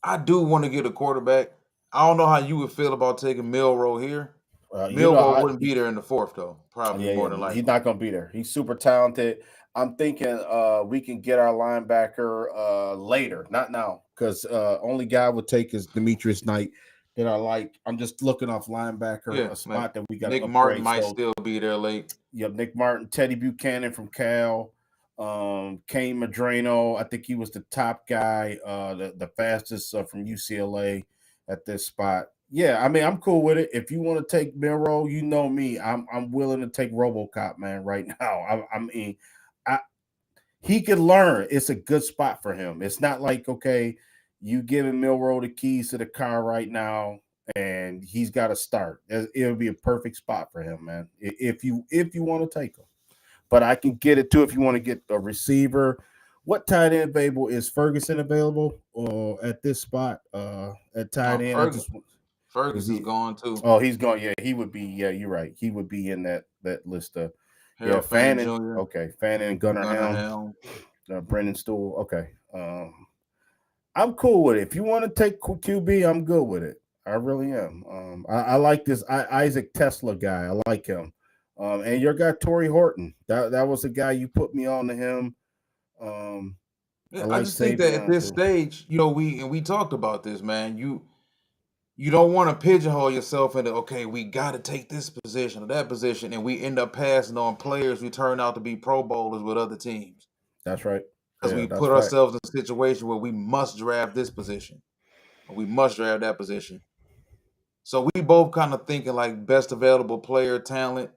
I do want to get a quarterback. I don't know how you would feel about taking Milrow here. Milrow I wouldn't be there in the fourth though, probably yeah, more yeah, than he's likely. not gonna be there. He's super talented. I'm thinking we can get our linebacker later, not now, because only guy would take is Demetrius Knight that I like. I'm just looking off linebacker, Yeah, a man. spot that we got to Nick Martin upgrade. might So still be there late. you have Nick Martin, Teddy Buchanan from Cal, Kane Madrano. I think he was the top guy, the fastest from UCLA at this spot. Yeah, I mean, I'm cool with it. If you want to take Miro, you know me. I'm willing to take RoboCop, man. Right now, I mean, I he can learn. It's a good spot for him. It's not like okay, you giving Milrow the keys to the car right now, and he's got to start. It'll be a perfect spot for him, man. If you want to take him, but I can get it too if you want to get a receiver. What tight end available is Ferguson available at this spot? At tight end, I Fergus, just is Fergus is he? gone too. Oh, he's going. Yeah, he would be. Yeah, you're right. He would be in that list of. Yeah, Harold Fanning Fannin. Jr., Okay, Fannin, Gunnar Gunnar Helm, Helm. Brendan Stool. Okay, I'm cool with it. If you want to take QB, I'm good with it. I really am. I like this Isaac Tesla guy. I like him. And your guy Torrey Horton. That was the guy you put me on to him. I I like just think that at Savion this too. stage, we talked about this, man. You don't want to pigeonhole yourself into, okay, we got to take this position or that position, and we end up passing on players who turn out to be Pro Bowlers with other teams That's right. because Yeah, we that's put fact. ourselves in a situation where we must draft this position or we must draft that position. So we both kind of thinking like best available player talent.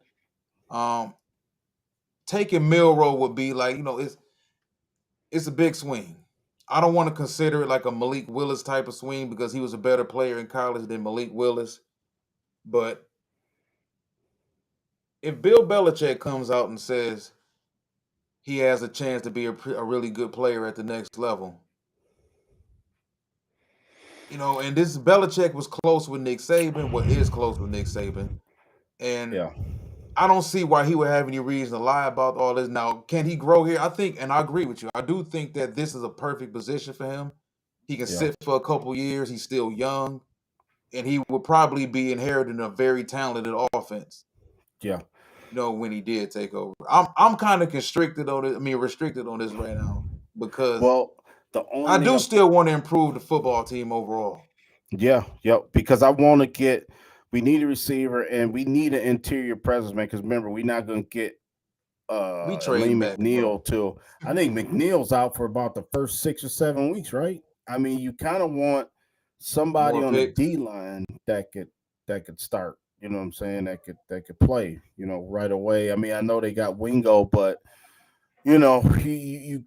Um, Taking Milrow would be like, it's a big swing. I don't want to consider it like a Malik Willis type of swing because he was a better player in college than Malik Willis. But if Bill Belichick comes out and says he has a chance to be a really good player at the next level, and this Belichick was close with Nick Saban, is close with Nick Saban, and Yeah. I don't see why he would have any reason to lie about all this. Now, can he grow here? I think, and I agree with you. I do think that this is a perfect position for him. He can Yeah, sit for a couple years. He's still young, and he would probably be inheriting a very talented offense. yeah. When he did take over, I'm kind of constricted on it. I mean, restricted on this right now because Well, the I only thing do I'm still want to improve the football team overall. yeah, yep. Because I want to get. We need a receiver and we need an interior presence, man. Because remember, we're not going to get We trading Elaine back, bro. McNeil till I think McNeil's out for about the first 6 or 7 weeks, right? I mean, you kind of want somebody More on the picks. D line that could start. You know what I'm saying? That could play. Right away. I mean, I know they got Wingo, but you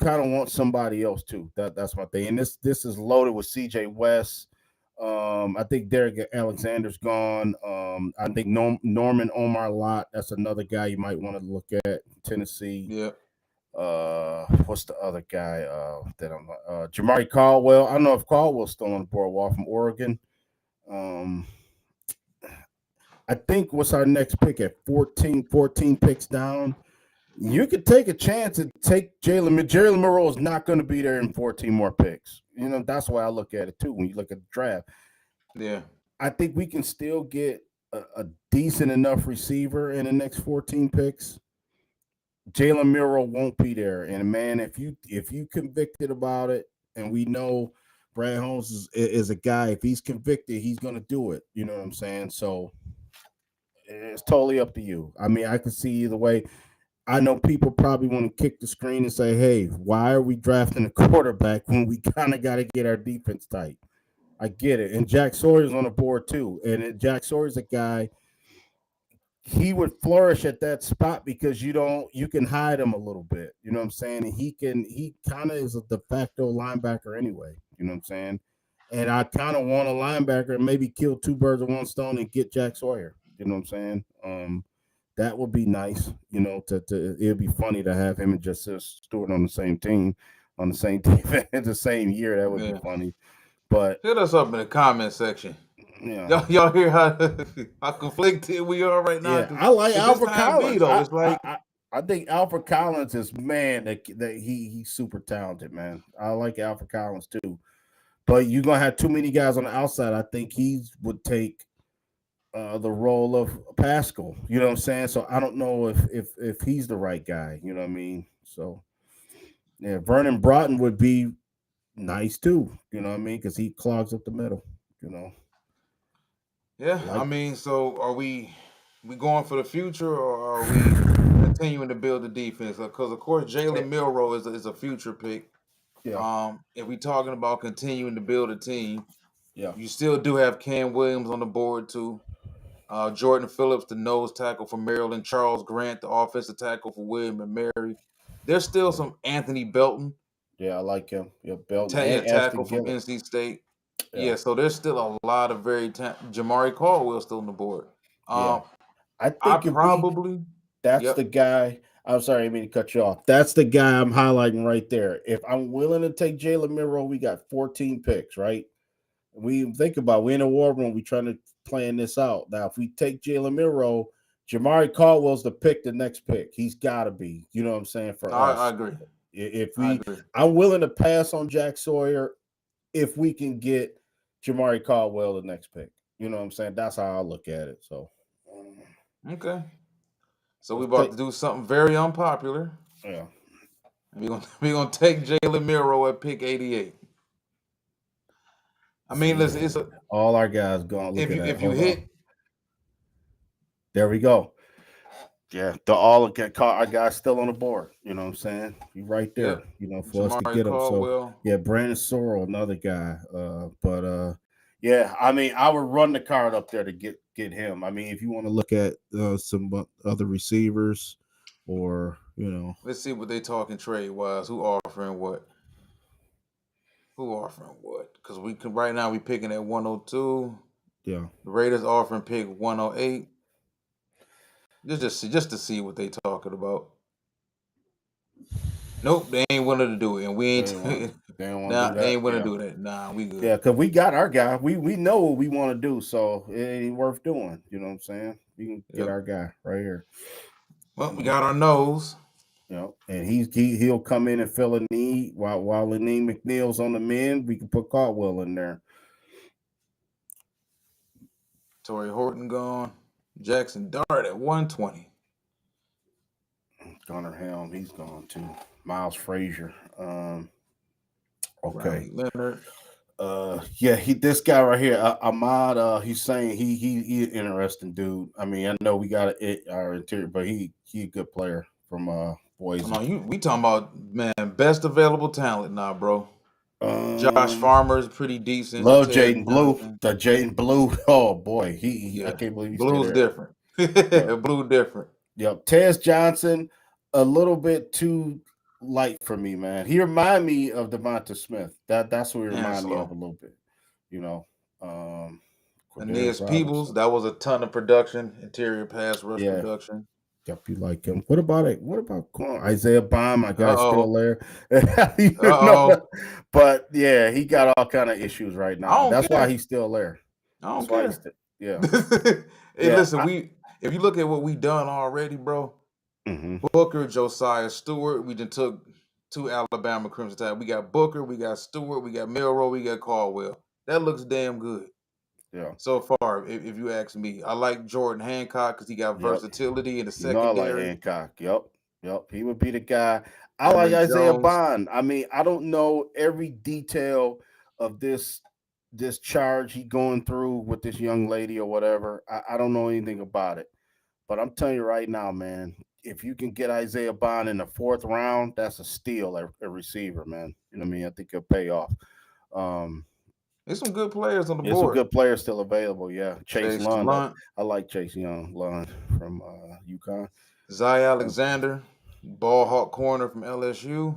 kind of want somebody else too. That's my thing. And this is loaded with C.J. West. I think Derek Alexander's gone. I think Norman Omar Lott. That's another guy you might want to look at. Tennessee. Yeah, What's the other guy? That I'm Jamari Caldwell. I don't know if Caldwell's still on the boardwalk from Oregon. Um, I think what's our next pick at 14 picks down. You could take a chance and take Jalen. Jalen Monroe is not going to be there in 14 more picks. That's why I look at it too. When you look at the draft, yeah. I think we can still get a decent enough receiver in the next 14 picks. Jalen Monroe won't be there, and man, if you convicted about it, and we know Brad Holmes is a guy. If he's convicted, he's going to do it. You know what I'm saying? So it's totally up to you. I mean, I can see either way. I know people probably want to kick the screen and say, "Hey, why are we drafting a quarterback when we kind of got to get our defense tight?" I get it, and Jack Sawyer's on the board too, and Jack Sawyer's a guy. He would flourish at that spot because you can hide him a little bit. You know what I'm saying? And he kind of is a de facto linebacker anyway. You know what I'm saying? And I kind of want a linebacker and maybe kill two birds with one stone and get Jack Sawyer. You know what I'm saying? That would be nice. It'd be funny to have him and Justice Stewart on the same team, on the same team at the same year. That would be Yeah. funny. But Hit us up in the comment section. yeah, Y'all hear how how conflicted we are right now? yeah, I like Cause this Alfred how it be Collins. though. I It's I like, I, I think Alfred Collins is man that he's super talented, man. I like Alfred Collins too. But you're gonna have too many guys on the outside. I think he would take the role of Pascal. You know what I'm saying? So I don't know if he's the right guy. You know what I mean? So yeah, Vernon Broughton would be nice too. You know what I mean? Because he clogs up the middle. You know, yeah. I like mean, so are we going for the future or are we continuing to build the defense? Because of course Jalen Milroe is a future pick. yeah, If we talking about continuing to build a team, yeah, you still do have Cam Williams on the board too. Jordan Phillips, the nose tackle for Maryland. Charles Grant, the offensive tackle for William and Mary. There's still yeah, some Anthony Belton, yeah. I like him. Yeah, Belton and tackle Ashton from Gillett. NC State. Yeah, Yeah, so there's still a lot of Jamari Caldwell still on the board. yeah. Um, I I think if we probably, that's the yep. guy. I'm sorry, I didn't mean to cut you off. That's the guy I'm highlighting right there. If I'm willing to take Jalen Miro, we got 14 picks, right? We think about we in a war room. We trying to plan this out. Now, if we take Jalen Miro, Jamari Caldwell's the pick, the next pick. He's got to be. You know what I'm saying for I us. agree. If I we, agree. I'm willing to pass on Jack Sawyer if we can get Jamari Caldwell the next pick. You know what I'm saying? That's how I look at it. So Okay. So we let's about take. to do something very unpopular. Yeah. We gonna take Jalen Miro at pick 88. I mean, See, listen, all our guys gone. Look if at you that. if you Hold on. hit, There we go. Yeah, the all get caught. Our guys still on the board. You know what I'm saying? You right there. yep, For us to Jamari get them. So Caldwell. yeah, Brandon Sorrell, another guy. But yeah, I mean, I would run the card up there to get him. I mean, if you want to look at some other receivers, or Let's see what they talking trade wise. Who offering what? Who offering what? Because we can right now we picking at 102. yeah, The Raiders offering pick 108. Just to see what they talking about. Nope, they ain't willing to do it, and we ain't. They don't want to Nah, do they that. ain't willing Yeah. to do that. Nah, we good. Yeah, because we got our guy. We know what we want to do, so it ain't worth doing. You know what I'm saying? We can get Yep. our guy right here. Well, You we know, got our nose. and he'll come in and fill a need while Lenine McNeil's on the men. We can put Caldwell in there. Torrey Horton gone. Jackson Dart at 120. Gunnar Helm, he's gone too. Miles Frazier. Okay. Riley Leonard. Yeah, this guy right here, Ahmad. He's saying he an interesting dude. I mean, I know we got our interior, but he a good player from Oh, Boise. no, we talking about man best available talent now, bro. Josh Um, Farmer is pretty decent. love Tez Jaden Blue. Johnson. The Jaden Blue. Oh boy, I Yeah, can't believe he's still Blue's there. different. Yep, Blue different. yep. Tez Johnson, a little bit too light for me, man. He remind me of Devonta Smith. That's what he And remind me of slow. a little bit. You know, Quindarius Aeneas Peebles, Robinson. that was a ton of production, interior pass rush Yeah, production. yep, you like him. What about it? What about Isaiah Bond? My guy's Uh still there. oh. But yeah, he got all kind of issues right I now. don't That's why care. he's still there. I don't That's why he's care. still. Yeah, Hey, yeah. listen, if you look at what we done already, bro, Mhm. Booker, Josiah Stewart, we just took two Alabama Crimson Tide. We got Booker, we got Stewart, we got Milroe, we got Caldwell. That looks damn good Yeah, so far, if you ask me. I like Jordan Hancock because he got yep. versatility in the You know I like secondary. Hancock. Yep, yep. He would be the guy. I like Emory Isaiah Jones. Bond. I mean, I don't know every detail of this charge he going through with this young lady or whatever. I don't know anything about it. But I'm telling you right now, man, if you can get Isaiah Bond in the fourth round, that's a steal at a receiver, man. You know what I mean? I think it'll pay off. Um, There's some good players on the there's some board. good players still available. Yeah, Chase Chase Lund. Lunt, I like Chase Lund from UConn. Zy Uh, Alexander, ball hawk corner from LSU,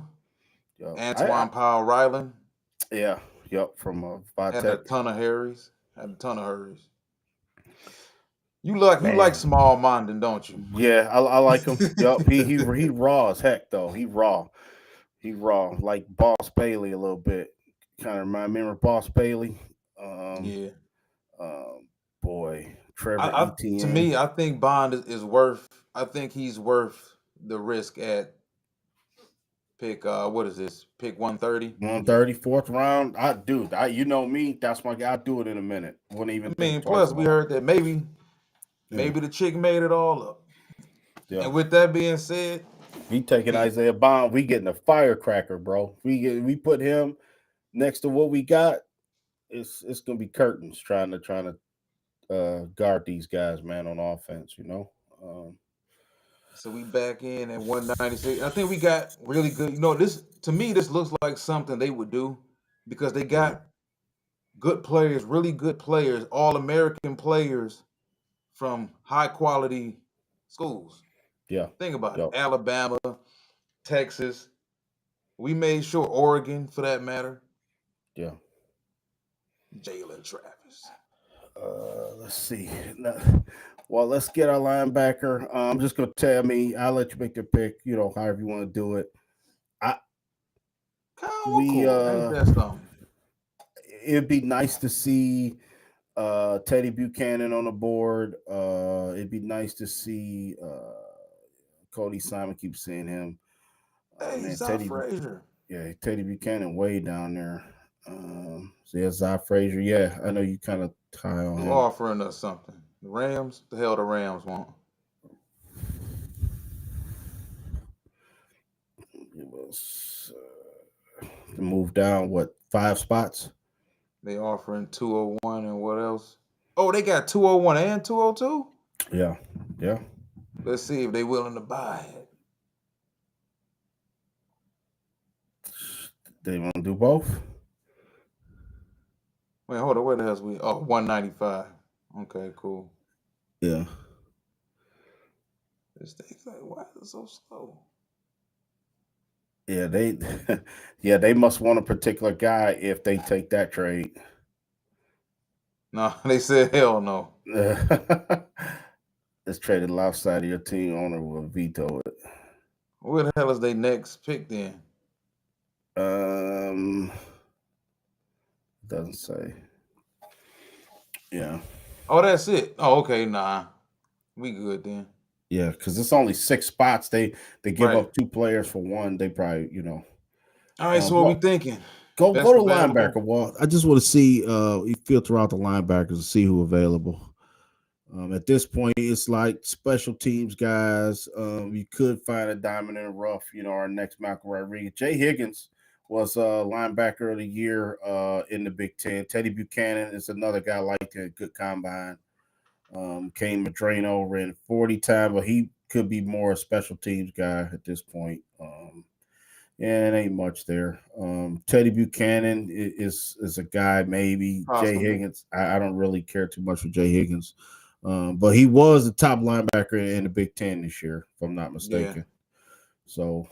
yo, I Antoine Powell Ryland, yeah, yep, from had a Vitek. ton of hurries. Had a ton of hurries. You like Man, small minded, don't you? yeah, I like him. Yep, he raw as heck though. He raw like Boss Bailey a little bit. Kind of remind me of Boss Bailey. Um, Yeah. boy, Trevor I to Etienne, me, I think Bond is worth. I think he's worth the risk at pick. What is this? Pick 130. Yeah. 130, fourth round. You know me. That's my guy. I'll do it in a minute. Wouldn't even I think mean, twice plus we about it. heard that maybe Yeah, maybe the chick made it all up. yeah. And with that being said, We taking he Isaiah Bond. We getting a firecracker, bro. We put him next to what we got. It's gonna be curtains trying to guard these guys, man, on offense. You know. so we back in at 196. I think we got really good. This to me, this looks like something they would do because they Mhm. got good players, really good players, all American players from high quality schools. Yeah. Think about it. Yep. Alabama, Texas. We made sure Oregon, for that matter. Yeah. Jalen Travis. Let's see. Well, let's get our linebacker. I'm just gonna tell me. I'll let you make your pick. You know, however you want to do it. I Kyle we McCoy. Ain't that something? It'd be nice to see Teddy Buchanan on the board. It'd be nice to see Cody Simon. Keep seeing him. Hey, Man, South Frazier. Yeah, Teddy Buchanan way down there. So yeah, Zy Frazier. Yeah, I know you kind of high on Who him. offering us something? The Rams? The hell the Rams want? It was to move down what 5 spots. They offering 201 and what else? Oh, they got 201 and 202? Yeah, yeah. Let's see if they willing to buy it. They want to do both. Wait, hold on. Where the hell's we? Oh, 195. Okay, cool. Yeah, This thing's like, why is it so slow? yeah. They, yeah, they must want a particular guy if they take that trade. No, they said hell no. Let's trade it outside of your team owner will veto it. Where the hell is they next pick then? Doesn't say. Yeah. Oh, that's it. Oh, okay, nah. We good then. Yeah, because it's only 6 spots. They give Right. up 2 players for one. They probably, All right, so what we well, thinking? go Best to available. linebacker. Well, I just want to see you filter out the linebackers and see who available. At this point, it's like special teams guys. You could find a diamond in the rough. Our next Malcolm Rodriguez, Jay Higgins was linebacker of the year in the Big Ten. Teddy Buchanan is another guy like a good combine. Kane Madrano ran 40 time, but he could be more a special teams guy at this point. Yeah, it ain't much there. Teddy Buchanan is a guy, maybe. Jay Possible. Higgins, I don't really care too much for Jay Higgins. But he was the top linebacker in the Big Ten this year, if I'm not Yeah. mistaken. So,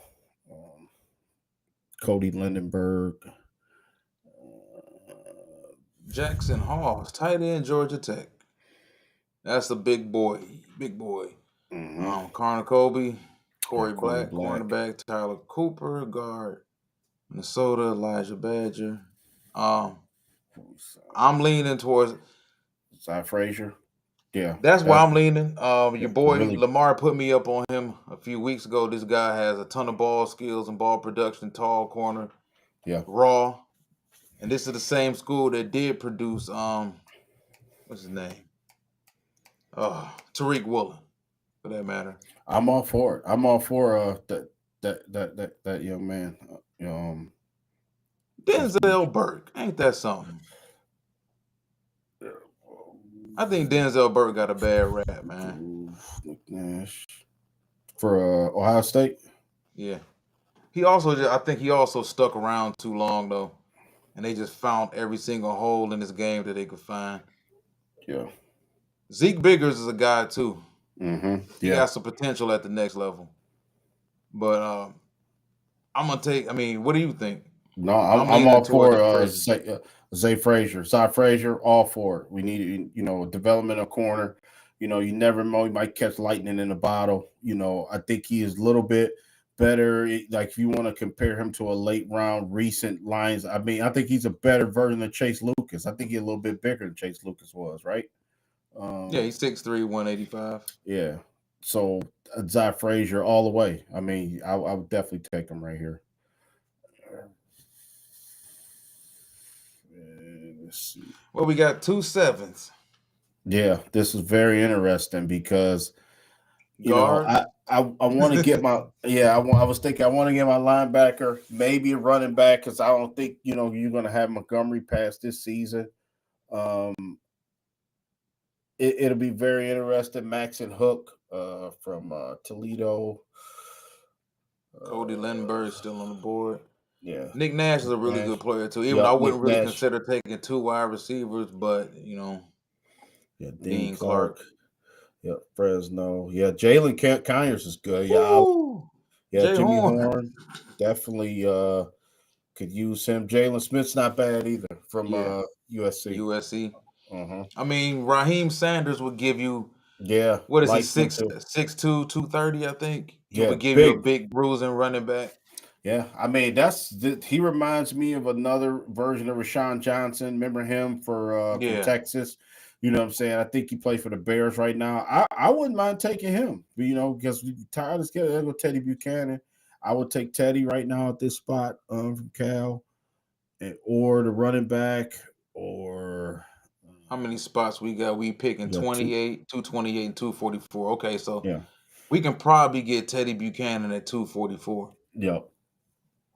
Cody Lindenberg. Jackson Hall, tight end, Georgia Tech. That's a big boy. Big boy. Mm-hmm. Connor Colby, Yeah, Corey Corey Black, Black. cornerback, Tyler Cooper, guard, Minnesota, Elijah Badger. I'm leaning towards. Cy Frazier. Yeah, That's why that's I'm leaning. Your boy really. Lamar put me up on him a few weeks ago. This guy has a ton of ball skills and ball production, tall corner, Yeah, raw. And this is the same school that did produce what's his name? Tariq Woolen, for that matter. I'm all for it. I'm all for that young man. That's Denzel Burke. Ain't that something? I think Denzel Burke got a bad rap, man. Nash for Ohio State. Yeah. I think he also stuck around too long though. And they just found every single hole in this game that they could find. Yeah. Zeke Biggers is a guy too. Mm-hmm. He Yeah. got some potential at the next level. But I'm gonna take. I mean, what do you think? No, I'm I'm leaning all towards for Frazier. Zay Frazier, Cy Frazier, all for it. We need development of corner. You never know, you might catch lightning in a bottle. I think he is a little bit better. Like if you want to compare him to a late round recent lines, I mean, I think he's a better version of Chase Lucas. I think he's a little bit bigger than Chase Lucas was, right? Yeah, he's 6'3", 185. Yeah. So Zy Frazier all the way. I mean, I would definitely take him right here. Let's see. Well, we got 2 7s. Yeah, this is very interesting because Guard. I want to get my I was thinking I want to get my linebacker, maybe a running back because I don't think you're going to have Montgomery pass this season. It'll be very interesting. Max and Hook from Toledo. Cody Lindbergh still on the board. Yeah, Nick Nash is a Nick really Nash. good player too. Even I Yup, wouldn't Nick really Nash. consider taking 2 wide receivers, but Yeah, Dean Dean Clark. Clark. Yeah, Fresno. Yeah, Jalen Conyers is good. Yeah, Woo! yeah, Jay Jimmy Horn. Horn definitely could use him. Jalen Smith's not bad either from Yeah, USC. USC. Uh-huh. I mean, Raheem Sanders would give you Yeah, what is he like him six too. six two 230? I think he Yeah, would give you a big. big bruising running back. Yeah, I mean he reminds me of another version of Rashawn Johnson. Remember him from Yeah, Texas? You know what I'm saying? I think he plays for the Bears right now. I wouldn't mind taking him, because we tired of getting with Teddy Buchanan. I would take Teddy right now at this spot from Cal, or the running back, or how many spots we got? We picking you got two. 28, 228, and 244. Okay, so Yeah, we can probably get Teddy Buchanan at 244. yep.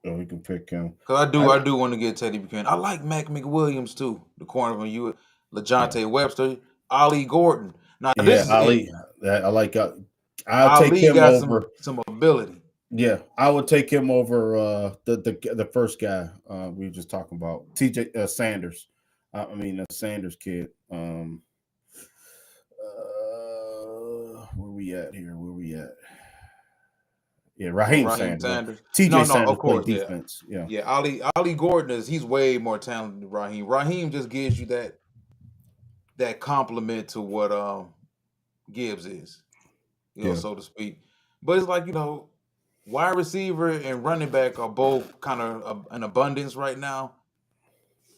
So we can pick him. Cause I I do want to get Teddy Buchanan. I like Mac McWilliams too, the corner from you, yeah. LeJounte Webster, Ali Gordon. Now this Yeah, is it. Ali. I like. I'll take Ali him got over. some ability. Yeah, I would take him over the first guy we were just talking about, TJ Sanders. I mean the Sanders kid. Where we at here? Where we at? Yeah, Oh, Raheem Raheem Sanders. Sanders. TJ No, Sanders of played course, yeah. defense. Yeah, Yeah, Ali Gordon he's way more talented than Raheem. Raheem just gives you that compliment to what Gibbs is, yeah, so to speak. But it's like, wide receiver and running back are both kind of an abundance right now.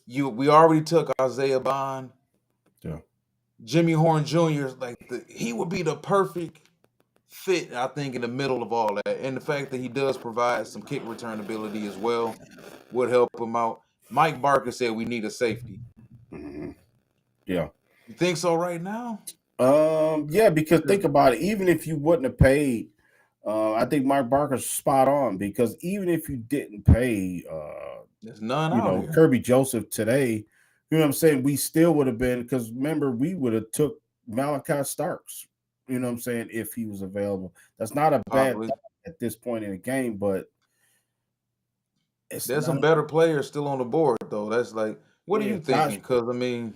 We already took Isaiah Bond. Yeah. Jimmy Horn Jr. He would be the perfect fit, I think, in the middle of all that. And the fact that he does provide some kick return ability as well would help him out. Mike Barker said we need a safety. Hmm. Yeah. You think so right now? Yeah, because Because think about it. Even if you wouldn't have paid, I think Mike Barker's spot on because even if you didn't pay, there's none out here. Kerby Joseph today, you know what I'm saying? We still would have been because remember we would have took Malachi Starks. You know what I'm saying if he was available. That's not a bad Possibly. thing at this point in the game, but it's There's some not. better players still on the board, though. That's like, what are Yeah, you thinking? Because, I mean,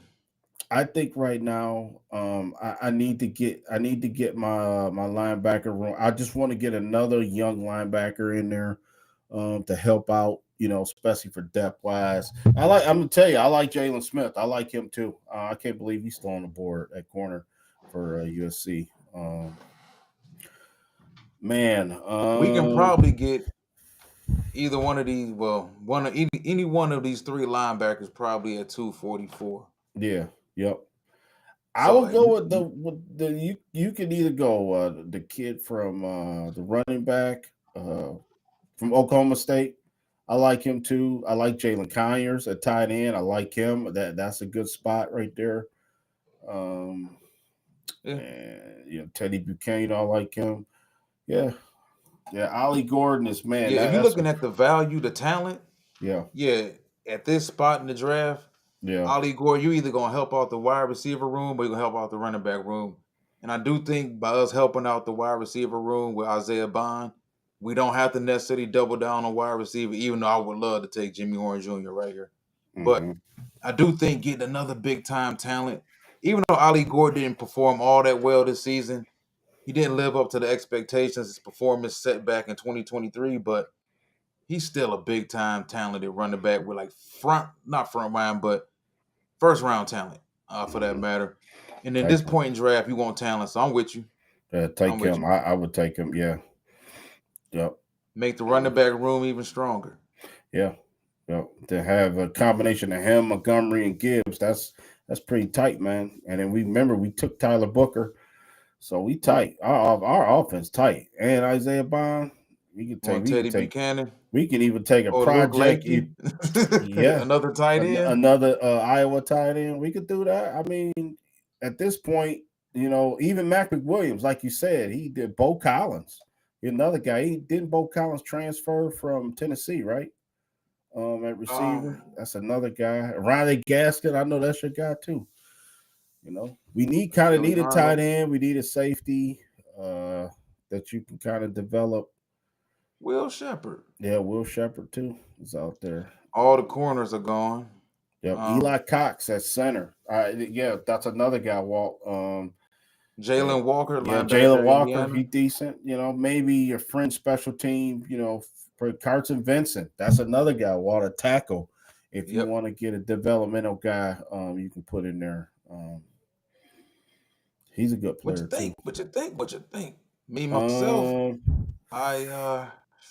I think right now, I need to get my linebacker room. I just want to get another young linebacker in there, to help out. Especially for depth wise. I'm gonna tell you, I like Jalen Smith. I like him too. I can't believe he's still on the board at corner for USC. Man, we can probably get either one of these. Well, any one of these three linebackers probably at 244. yeah, yep. I So would go with the you can either go the kid from the running back from Oklahoma State. I like him too. I like Jalen Conyers at tight end. I like him. That's a good spot right there. Um, yeah, and Teddy Buchanan, I like him. Yeah, yeah. Ollie Gordon is man. yeah. If you're That's looking at the value, the talent, yeah, yeah, at this spot in the draft, yeah. Ollie Gore, you either gonna help out the wide receiver room or you're gonna help out the running back room. And I do think by us helping out the wide receiver room with Isaiah Bond, we don't have to necessarily double down on wide receiver, even though I would love to take Jimmy Horn Jr. right here. But Hmm. I do think getting another big time talent, even though Ali Gore didn't perform all that well this season, he didn't live up to the expectations. His performance set back in 2023, but he's still a big time talented running back with like not front round, but first round talent for that Hmm. matter. And then I this point in draft, you want talent, so I'm with you. I'm take with him. you. I would take him. Yeah, yep. Make the running back room even stronger. Yeah, yeah. To have a combination of him, Montgomery, and Gibbs, that's pretty tight, man. And then we remember we took Tyler Booker, so we Yep. tight. Our offense tight, and Isaiah Bond. On Teddy Buchanan We can even take a or Luke project. Lakey, Yeah, another tight end. another Iowa tight end. We could do that. I mean, at this point, even Mac McWilliams, like you said, he did. Bo Collins, another guy. He didn't. Bo Collins transfer from Tennessee, right? At receiver. Um, That's another guy. Riley Gaskin, I know that's your guy too. We kind of Billy need a tight Arnold, end. We need a safety that you can kind of develop. Will Shepard. Yeah, Will Shepard too is out there. All the corners are gone. Yep, Um, Eli Cox at center. Yeah, that's another guy. Walt. Yeah, Jalen Walker, yeah, Jalen linebacker, Walker. He Indiana. decent. Maybe your friend special team. For Carson Vincent. That's another guy. Walt a tackle. If you Yep. want to get a developmental guy, you can put in there. He's a good What you player too. think? What you think? What you think? Me myself, Um, I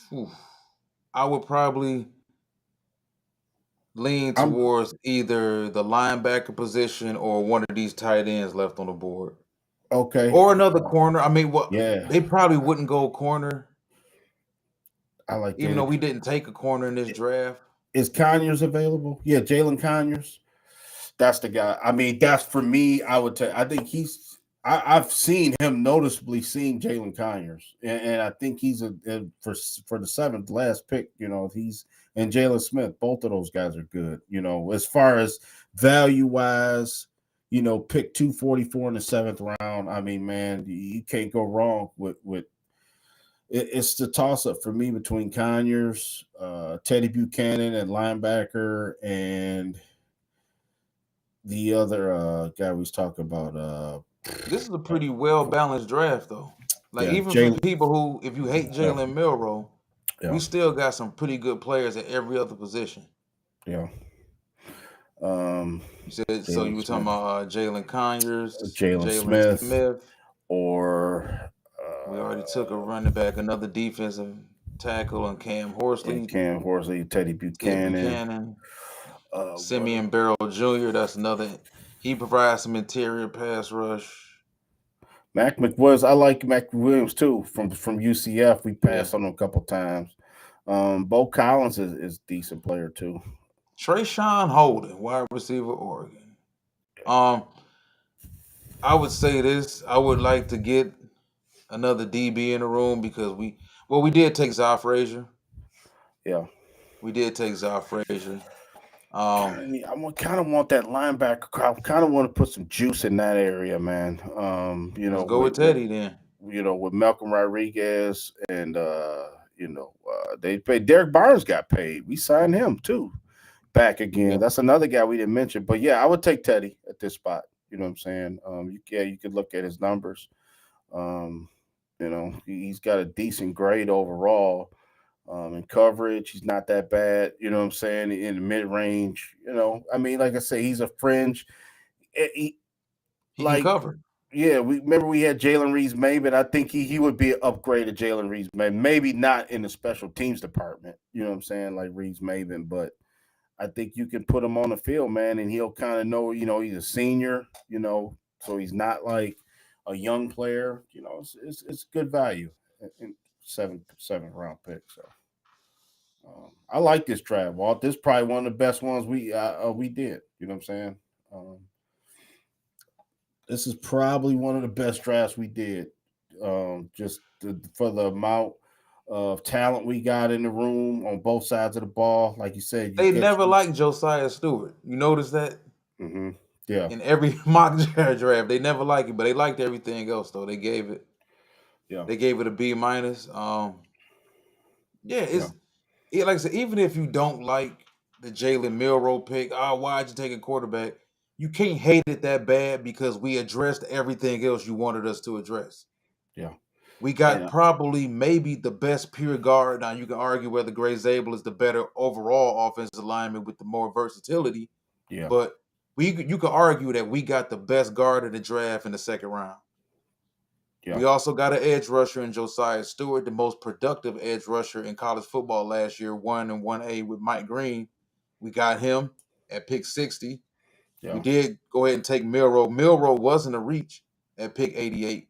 whew, I would probably lean I'm towards either the linebacker position or one of these tight ends left on the board. okay. Or another corner. I mean, what Yeah, they probably wouldn't go corner, I like even though that. we didn't take a corner in this draft. Is Conyers available? Yeah, Jalen Conyers. That's the guy. I mean, that's for me. I would tell. I think he's. I've seen him noticeably seeing Jalen Conyers, and I think he's for the seventh last pick. He's and Jalen Smith. Both of those guys are good. As far as value wise, pick 244 in the seventh round. I mean, man, you can't go wrong with. It's the toss up for me between Conyers, Teddy Buchanan at linebacker, and the other guy we was talking about. This is a pretty well balanced draft, though. Like Yeah, even for Jalen. people who, if you hate Yeah, Jalen Milrow, we yeah, still got some pretty good players at every other position. yeah. Um, You said so. You Jalen were talking Smith, about Jalen Conyers, Jalen Jalen Smith, Smith. or We already took a running back, another defensive. tackle, and Cam and Horsley, Cam Horsley, Teddy Ted Buchanan. Buchanan, What? Simeon Barrell Jr. That's another. He provides some interior pass rush. Mac McWilliams. I like Mac McWilliams too from UCF. We Yeah. passed on him a couple times. Bo Collins is a decent player too. Trayshawn Holden, wide receiver, Oregon. Um, I would say this. I would like to get another DB in the room because we did take Zah Frazier. Yeah. We did take Zah Frazier. Kind of want that linebacker. I kind of want to put some juice in that area, man. Let's go with Teddy then. With Malcolm Rodriguez and they paid. Derek Barnes got paid. We signed him too back again. Yeah. That's another guy we didn't mention. But yeah, I would take Teddy at this spot. You know what I'm saying? You could look at his numbers. Um, he's got a decent grade overall. In coverage, he's not that bad. You know what I'm saying? In the mid range, I mean, like I say, he's a fringe. He can Like, cover. yeah, we had Jalen Reeves-May, but I think he would be an upgrade to Jalen Reeves-May. Maybe not in the special teams department. You know what I'm saying? Like Reeves-Maven, but I think you can put him on the field, man, and he'll kind of know. He's a senior. So he's not like a young player. It's good value in seventh round pick. So. I like this draft, Walt. This is probably one of the best ones we did. You know what I'm saying? This is probably one of the best drafts we did. For the amount of talent we got in the room on both sides of the ball. Like you said, They never liked Josiah Stewart. You notice that? Mm-hmm. Yeah. In every mock draft, they never liked it, but they liked everything else though. They gave it. Yeah. They gave it a B minus. Yeah, it's like I said, even if you don't like the Jalen Milroe pick, why'd you take a quarterback? You can't hate it that bad because we addressed everything else you wanted us to address. Yeah. We got probably maybe the best pure guard. Now you can argue whether Gray Zabel is the better overall offensive lineman with the more versatility. Yeah. But you could argue that we got the best guard in the draft in the second round. Yeah. We also got an edge rusher in Josiah Stewart, the most productive edge rusher in college football last year, 1 and 1A with Mike Green. We got him at pick 60. Yeah. We did go ahead and take Milroe. Milroe wasn't a reach at pick 88.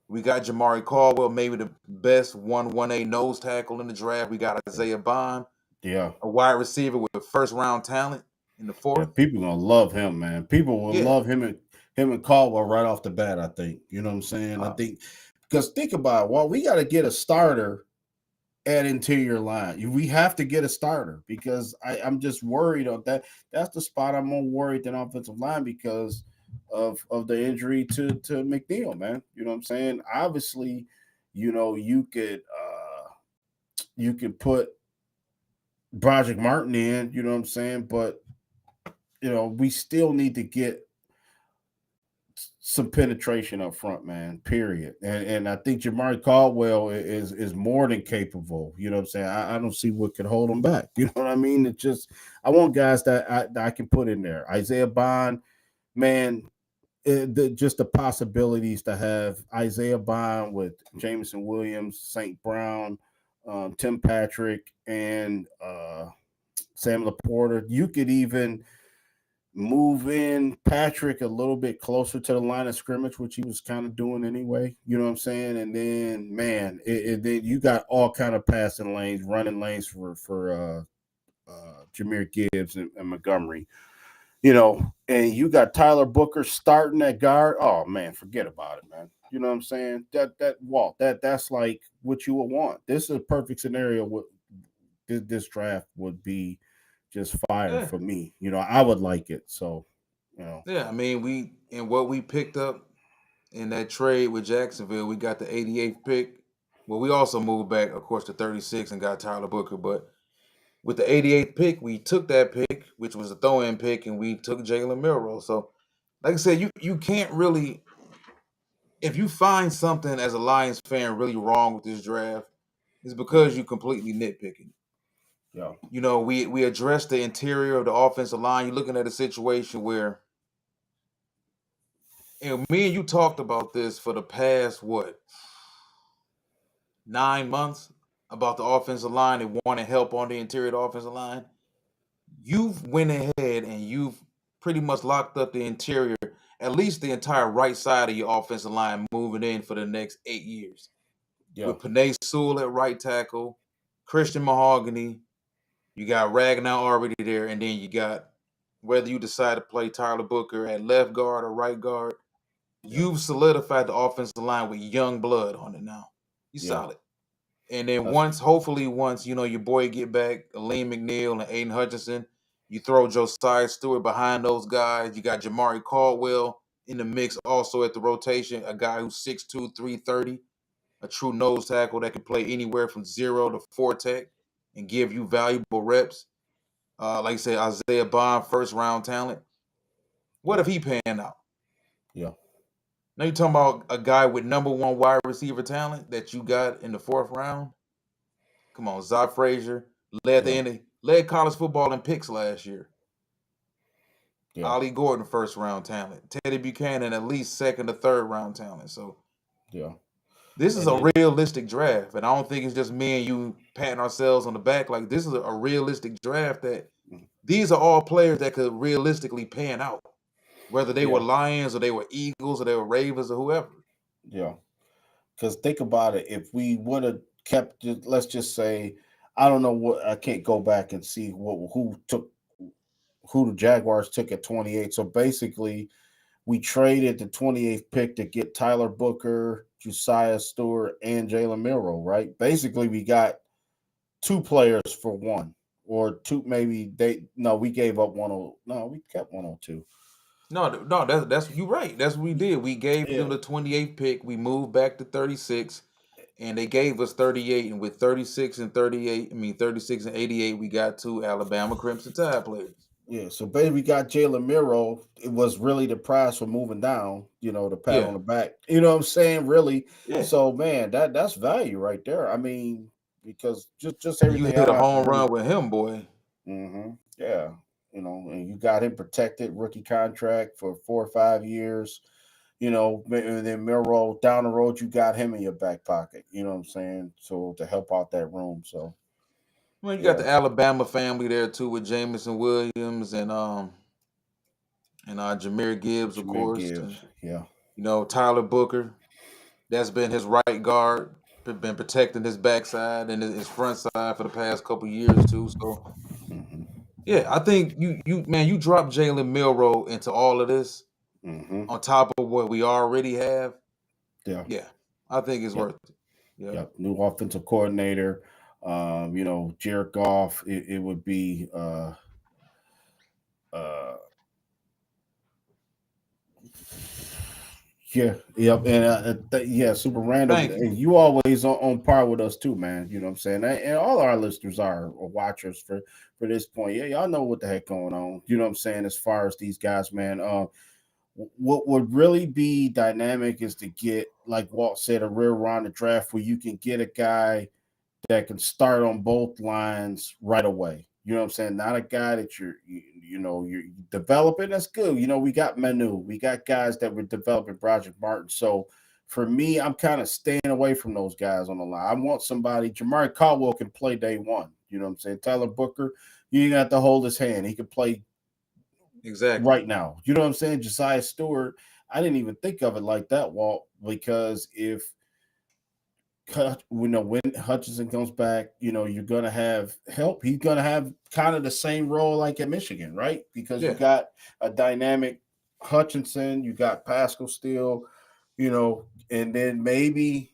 We got Jamari Caldwell, maybe the best 1-1A nose tackle in the draft. We got Isaiah Bond, a wide receiver with first-round talent in the fourth. Yeah, people gonna love him, man. People will love him and Caldwell right off the bat. I think you know what I'm saying. I think because think about it, well, we got to get a starter at interior line. We have to get a starter because I'm just worried of that. That's the spot I'm more worried than offensive line because of the injury to McNeil, man. You know what I'm saying? Obviously, you could put Broderick Martin in, you know what I'm saying? But we still need to get some penetration up front, man. Period. And I think Jamari Caldwell is more than capable. You know what I'm saying? I don't see what could hold him back. You know what I mean? It's just I want guys that I can put in there. Isaiah Bond, man. Just the possibilities to have Isaiah Bond with Jameson Williams, St. Brown, Tim Patrick, and Sam Laporta. You could even move in Patrick a little bit closer to the line of scrimmage, which he was kind of doing anyway. You know what I'm saying? And then, man, then you got all kind of passing lanes, running lanes for Jahmyr Gibbs and Montgomery. And you got Tyler Booker starting at guard. Oh man, forget about it, man. You know what I'm saying? That's like what you would want. This is a perfect scenario. What this draft would be just fire for me. I would like it. So, Yeah, I mean, what we picked up in that trade with Jacksonville, we got the 88th pick. Well, we also moved back, of course, to 36 and got Tyler Booker. But with the 88th pick, we took that pick, which was a throw-in pick, and we took Jalen Milroe. So, like I said, you can't really, if you find something as a Lions fan really wrong with this draft, it's because you completely nitpicking. Yeah. We addressed the interior of the offensive line. You're looking at a situation where, me and you talked about this for the past 9 months about the offensive line and wanting help on the interior of the offensive line, you've went ahead and you've pretty much locked up the interior, at least the entire right side of your offensive line moving in for the next 8 years. Yeah. With Panay Sewell at right tackle, Christian Mahogany, you got Ragnar already there, and then you got whether you decide to play Tyler Booker at left guard or right guard, Yeah. you've solidified the offensive line with young blood on it now. You Yeah. solid. And then That's hopefully once, your boy get back, Aleem McNeil and Aiden Hutchinson, you throw Josiah Stewart behind those guys. You got Jamari Caldwell in the mix also at the rotation, a guy who's 6'2", 330, a true nose tackle that can play anywhere from 0 to 4 tech and give you valuable reps. Like I said, Isaiah Bond, first round talent. What yeah. if he panned out? Yeah. Now you're talking about a guy with number 1 wide receiver talent that you got in the 4th round. Come on, Zy Frazier Yeah. led college football in picks last year. Yeah. Ollie Gordon, first round talent. Teddy Buchanan, at least 2nd or 3rd round talent. So Yeah. this is And a it realistic draft, and I don't think it's just me and you patting ourselves on the back. Like, this is a realistic draft that these are all players that could realistically pan out, whether they were yeah. Lions or they were Eagles or they were Ravens or whoever. Yeah. Because think about it, if we would have kept it, let's just say, I don't know what, I can't go back and see who the Jaguars took at 28. So basically, we traded the 28th pick to get Tyler Booker, Josiah Stewart, and Jalen Milroe, right? Basically, we got 2 players for one, or two, maybe we gave up 10. No, we kept 102. No, that's you right. That's what we did. We gave Yeah. them the 28th pick. We moved back to 36, and they gave us 38. And with 36 and 38, 36 and 88, we got 2 Alabama Crimson Tide players. Yeah, so basically we got Jalen Miro. It was really the prize for moving down, the pat on Yeah, the back. You know what I'm saying? Really. yeah. So man, that's value right there. I mean, because just And you everything I hit a don't have to home do. run with him, boy. Yeah. And you got him protected, rookie contract for 4 or 5 years. And then Miro down the road, you got him in your back pocket. You know what I'm saying? So to help out that room. So Well, you got yeah, the Alabama family there too with Jamison Williams and Jameer Gibbs, of Jameer course. And, Gibbs. Yeah. Tyler Booker. That's been his right guard, been protecting his backside and his front side for the past couple years too. So hmm yeah, I think you drop Jalen Milroe into all of this hmm on top of what we already have. Yeah. Yeah, I think it's Yeah. worth it. Yeah, Yep, new offensive coordinator. Jared Goff. It would be uh, yeah, yep, and yeah, Super Randall. thank you. And you always on par with us too, man. You know what I'm saying? And all our listeners are watchers for this point. Yeah, y'all know what the heck going on. You know what I'm saying? As far as these guys, man. What would really be dynamic is to get, like Walt said, a real round of draft where you can get a guy that can start on both lines right away. You know what I'm saying? Not a guy that you're developing. That's good. We got Manu. We got guys that were developing Project Martin. So for me, I'm kind of staying away from those guys on the line. I want somebody. Jamari Caldwell can play day one. You know what I'm saying? Tyler Booker, you ain't got to hold his hand. He can play Exactly. right now. You know what I'm saying? Josiah Stewart, I didn't even think of it like that, Walt, because if when Hutchinson comes back, you're gonna have help. He's gonna have kind of the same role like at Michigan, right? Because you Yeah, got a dynamic Hutchinson, you got Pascal still, and then maybe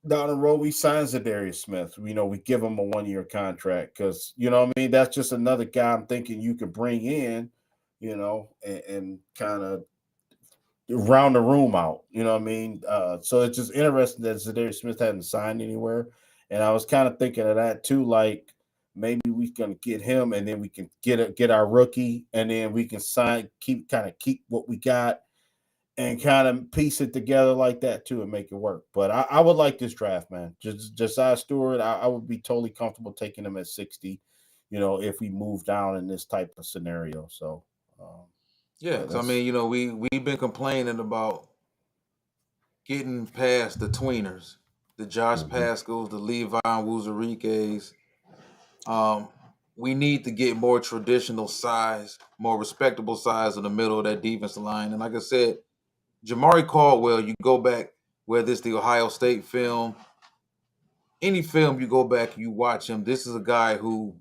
down the road we sign Zadarius Smith. We give him a 1-year contract because what I mean. That's just another guy I'm thinking you could bring in, and kind of round the room out. You know what I mean? So it's just interesting that Zadarius Smith hadn't signed anywhere. And I was kind of thinking of that too, like maybe we can get him and then we can get our rookie and then we can keep what we got and kind of piece it together like that too and make it work. But I would like this draft, man. Just Josiah Stewart, I would be totally comfortable taking him at 60, if we move down in this type of scenario. So yeah. yeah, Because that's we've been complaining about getting past the tweeners. the Josh Mm-hmm. Pascals, the Levi Wuzariques. We need to get more traditional size, more respectable size in the middle of that defensive line. And like I said, Jamari Caldwell, you go back, whether it's the Ohio State film, any film you go back, you watch him. This is a guy who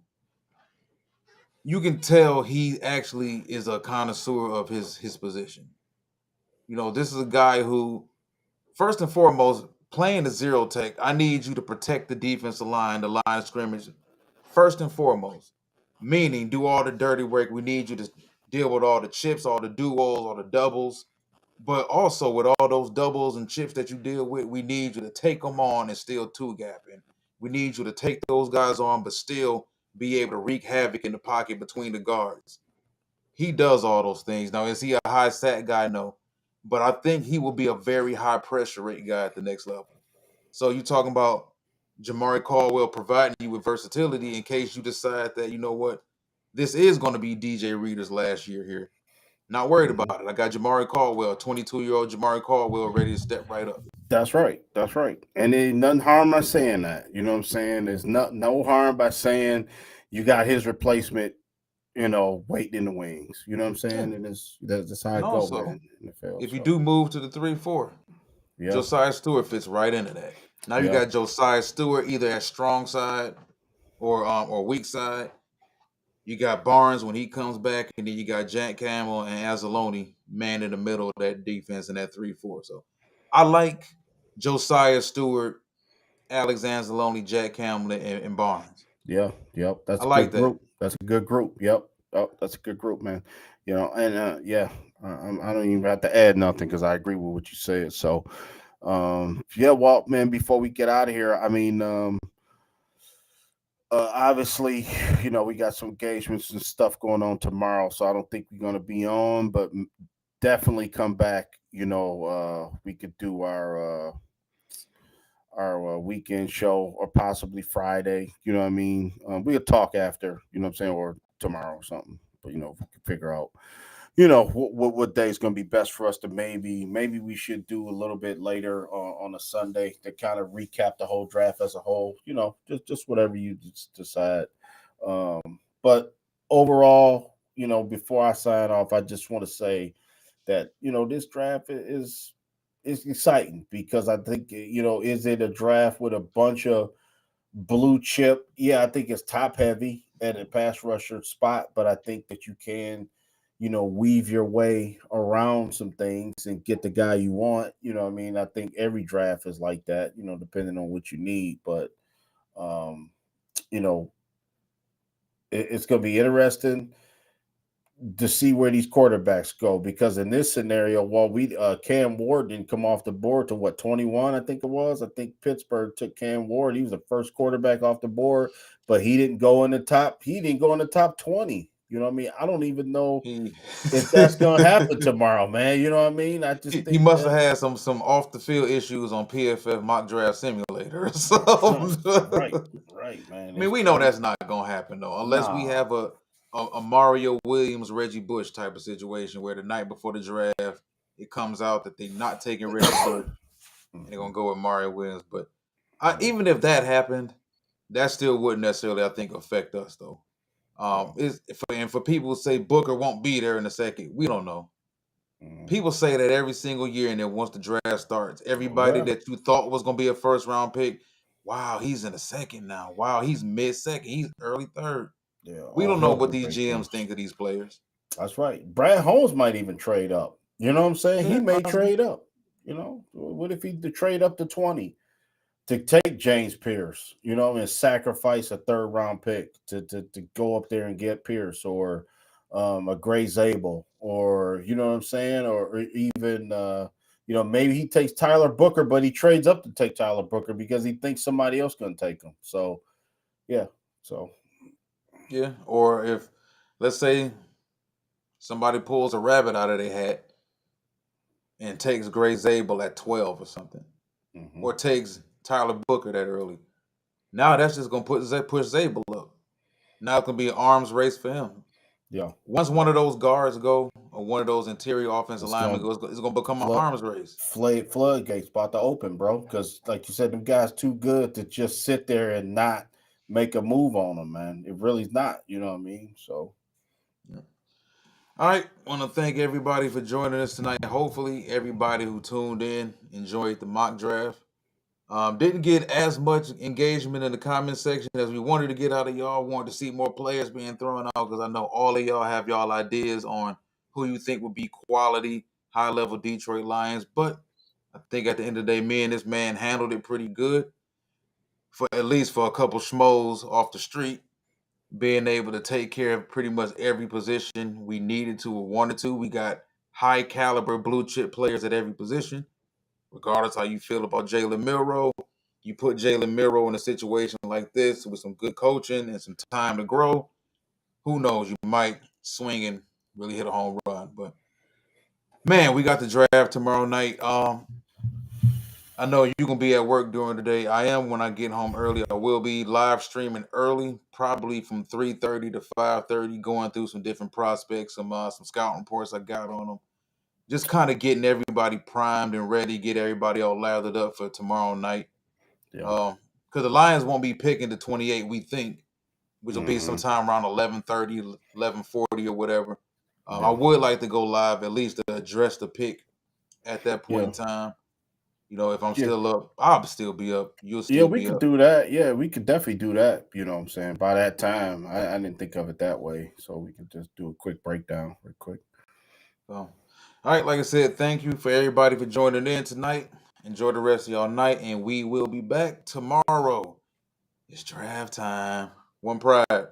you can tell he actually is a connoisseur of his position. This is a guy who, first and foremost, playing the zero tech, I need you to protect the defensive line, the line of scrimmage, first and foremost. Meaning, do all the dirty work. We need you to deal with all the chips, all the duos, all the doubles. But also, with all those doubles and chips that you deal with, we need you to take them on and still two gapping. We need you to take those guys on, but still be able to wreak havoc in the pocket between the guards. He does all those things. Now, is he a high sack guy? No. But I think he will be a very high pressure rate guy at the next level. So you're talking about Jamari Caldwell providing you with versatility in case you decide that, you know what, this is going to be DJ Reader's last year here. Not worried Mm-hmm. about it. I got Jamari Caldwell, 22-year-old Jamari Caldwell, ready to step right up. That's right. That's right. And ain't nothing harm by saying that. You know what I'm saying? There's no harm by saying you got his replacement, waiting in the wings. You know what I'm Yeah. saying? And that's how I And go, also, man, in the field. if you So do move to the 3-4, yeah. Josiah Stewart fits right into that. Now you Yeah. got Josiah Stewart either at strong side or weak side. You got Barnes when he comes back, and then you got Jack Campbell and Azzaloni man in the middle of that defense in that 3-4. So I like Josiah Stewart, Alex Anzalone, Jack Campbell, and Barnes. Yeah. Yep. I That's a like good that. group. That's a good group. Yep. Oh, that's a good group, man. And yeah, I don't even have to add nothing because I agree with what you said. So, yeah, Walt, man. Before we get out of here, I mean, obviously, we got some engagements and stuff going on tomorrow, so I don't think we're gonna be on, but definitely come back. We could do our weekend show or possibly Friday. You know what I mean? We'll talk after. You know what I'm saying, or tomorrow or something. But if we can figure out what day is going to be best for us to maybe we should do a little bit later on a Sunday to kind of recap the whole draft as a whole. Just whatever you just decide. But overall, before I sign off, I just want to say that this draft is exciting because I think is it a draft with a bunch of blue chip? Yeah, I think it's top heavy at a pass rusher spot, but I think that you can, weave your way around some things and get the guy you want. You know what I mean? I think every draft is like that, depending on what you need. But um, you know, it's gonna be interesting to see where these quarterbacks go because in this scenario, while we Cam Ward didn't come off the board to what 21, I think it was. I think Pittsburgh took Cam Ward. He was the first quarterback off the board, but he didn't go in the top. He didn't go in the top 20. You know what I mean? I don't even know He if that's gonna happen tomorrow, man. You know what I mean? I just he think must have that had some off the field issues on PFF mock draft simulator. So right, right, man. I mean, It's we know crazy. that's not gonna happen though, unless we Nah. have a Mario Williams, Reggie Bush type of situation where the night before the draft it comes out that they're not taking Reggie Bush and they're Mhm, gonna go with Mario Williams. But mhm, even if that happened, that still wouldn't necessarily, I think, affect us though. yeah. For people who say Booker won't be there in a second, we don't know. Mhm. People say that every single year, and then once the draft starts, Oh everybody yeah. that you thought was going to be a first round pick, wow, he's in the second now. Wow, he's mid second. He's early third. Yeah. We All don't know hell what can these break GMs loose. think of these players. That's right. Brad Holmes might even trade up. You know what I'm saying? He Yeah, may possibly. trade up. What if he to trade up to 20 to take James Pierce, and sacrifice a third round pick to go up there and get Pierce or a Gray Zabel or you know what I'm saying? Or even maybe he takes Tyler Booker, but he trades up to take Tyler Booker because he thinks somebody else gonna take him. So yeah. So Yeah, or if let's say somebody pulls a rabbit out of their hat and takes Gray Zabel at 12 or something, mhm. or takes Tyler Booker that early. Now that's just gonna push Zabel up. Now it's gonna be an arms race for him. Yeah. Once one Yeah. of those guards go, one of those interior offensive linemen, it's going to become an arms race. Floodgates about to open, bro. Because, like you said, them guys too good to just sit there and not make a move on them, man. It really's not. You know what I mean? So. Yeah. All right. Want to thank everybody for joining us tonight. Hopefully, everybody who tuned in enjoyed the mock draft. Didn't get as much engagement in the comment section as we wanted to get out of y'all. Wanted to see more players being thrown out because I know all of y'all have y'all ideas on who you think would be quality, high-level Detroit Lions. But I think at the end of the day, me and this man handled it pretty good. For at least for a couple schmoes off the street, being able to take care of pretty much every position we needed to or wanted to. We got high caliber blue chip players at every position. Regardless how you feel about Jalen Milroe, you put Jalen Milroe in a situation like this with some good coaching and some time to grow, who knows, you might swing and really hit a home run. But man, we got the draft tomorrow night. I know you're gonna be at work during the day. I am when I get home early. I will be live streaming early, probably from 3:30 to 5:30, going through some different prospects, some scouting reports I got on them. Just kind of getting everybody primed and ready, get everybody all lathered up for tomorrow night. Yeah. Because the Lions won't be picking the 28, we think, which will be Mm-hmm. sometime around 11:30, 11:40 or whatever. I Yeah. would like to go live at least to address the pick at that point in time. You know, if I'm Yeah. still up, I'll still be up. You'll Yeah, still we be could up. do that. Yeah, we could definitely do that. You know what I'm saying? By that time, I didn't think of it that way. So we could just do a quick breakdown real quick. So, all right, like I said, thank you for everybody for joining in tonight. Enjoy the rest of y'all night, and we will be back tomorrow. It's draft time. One pride.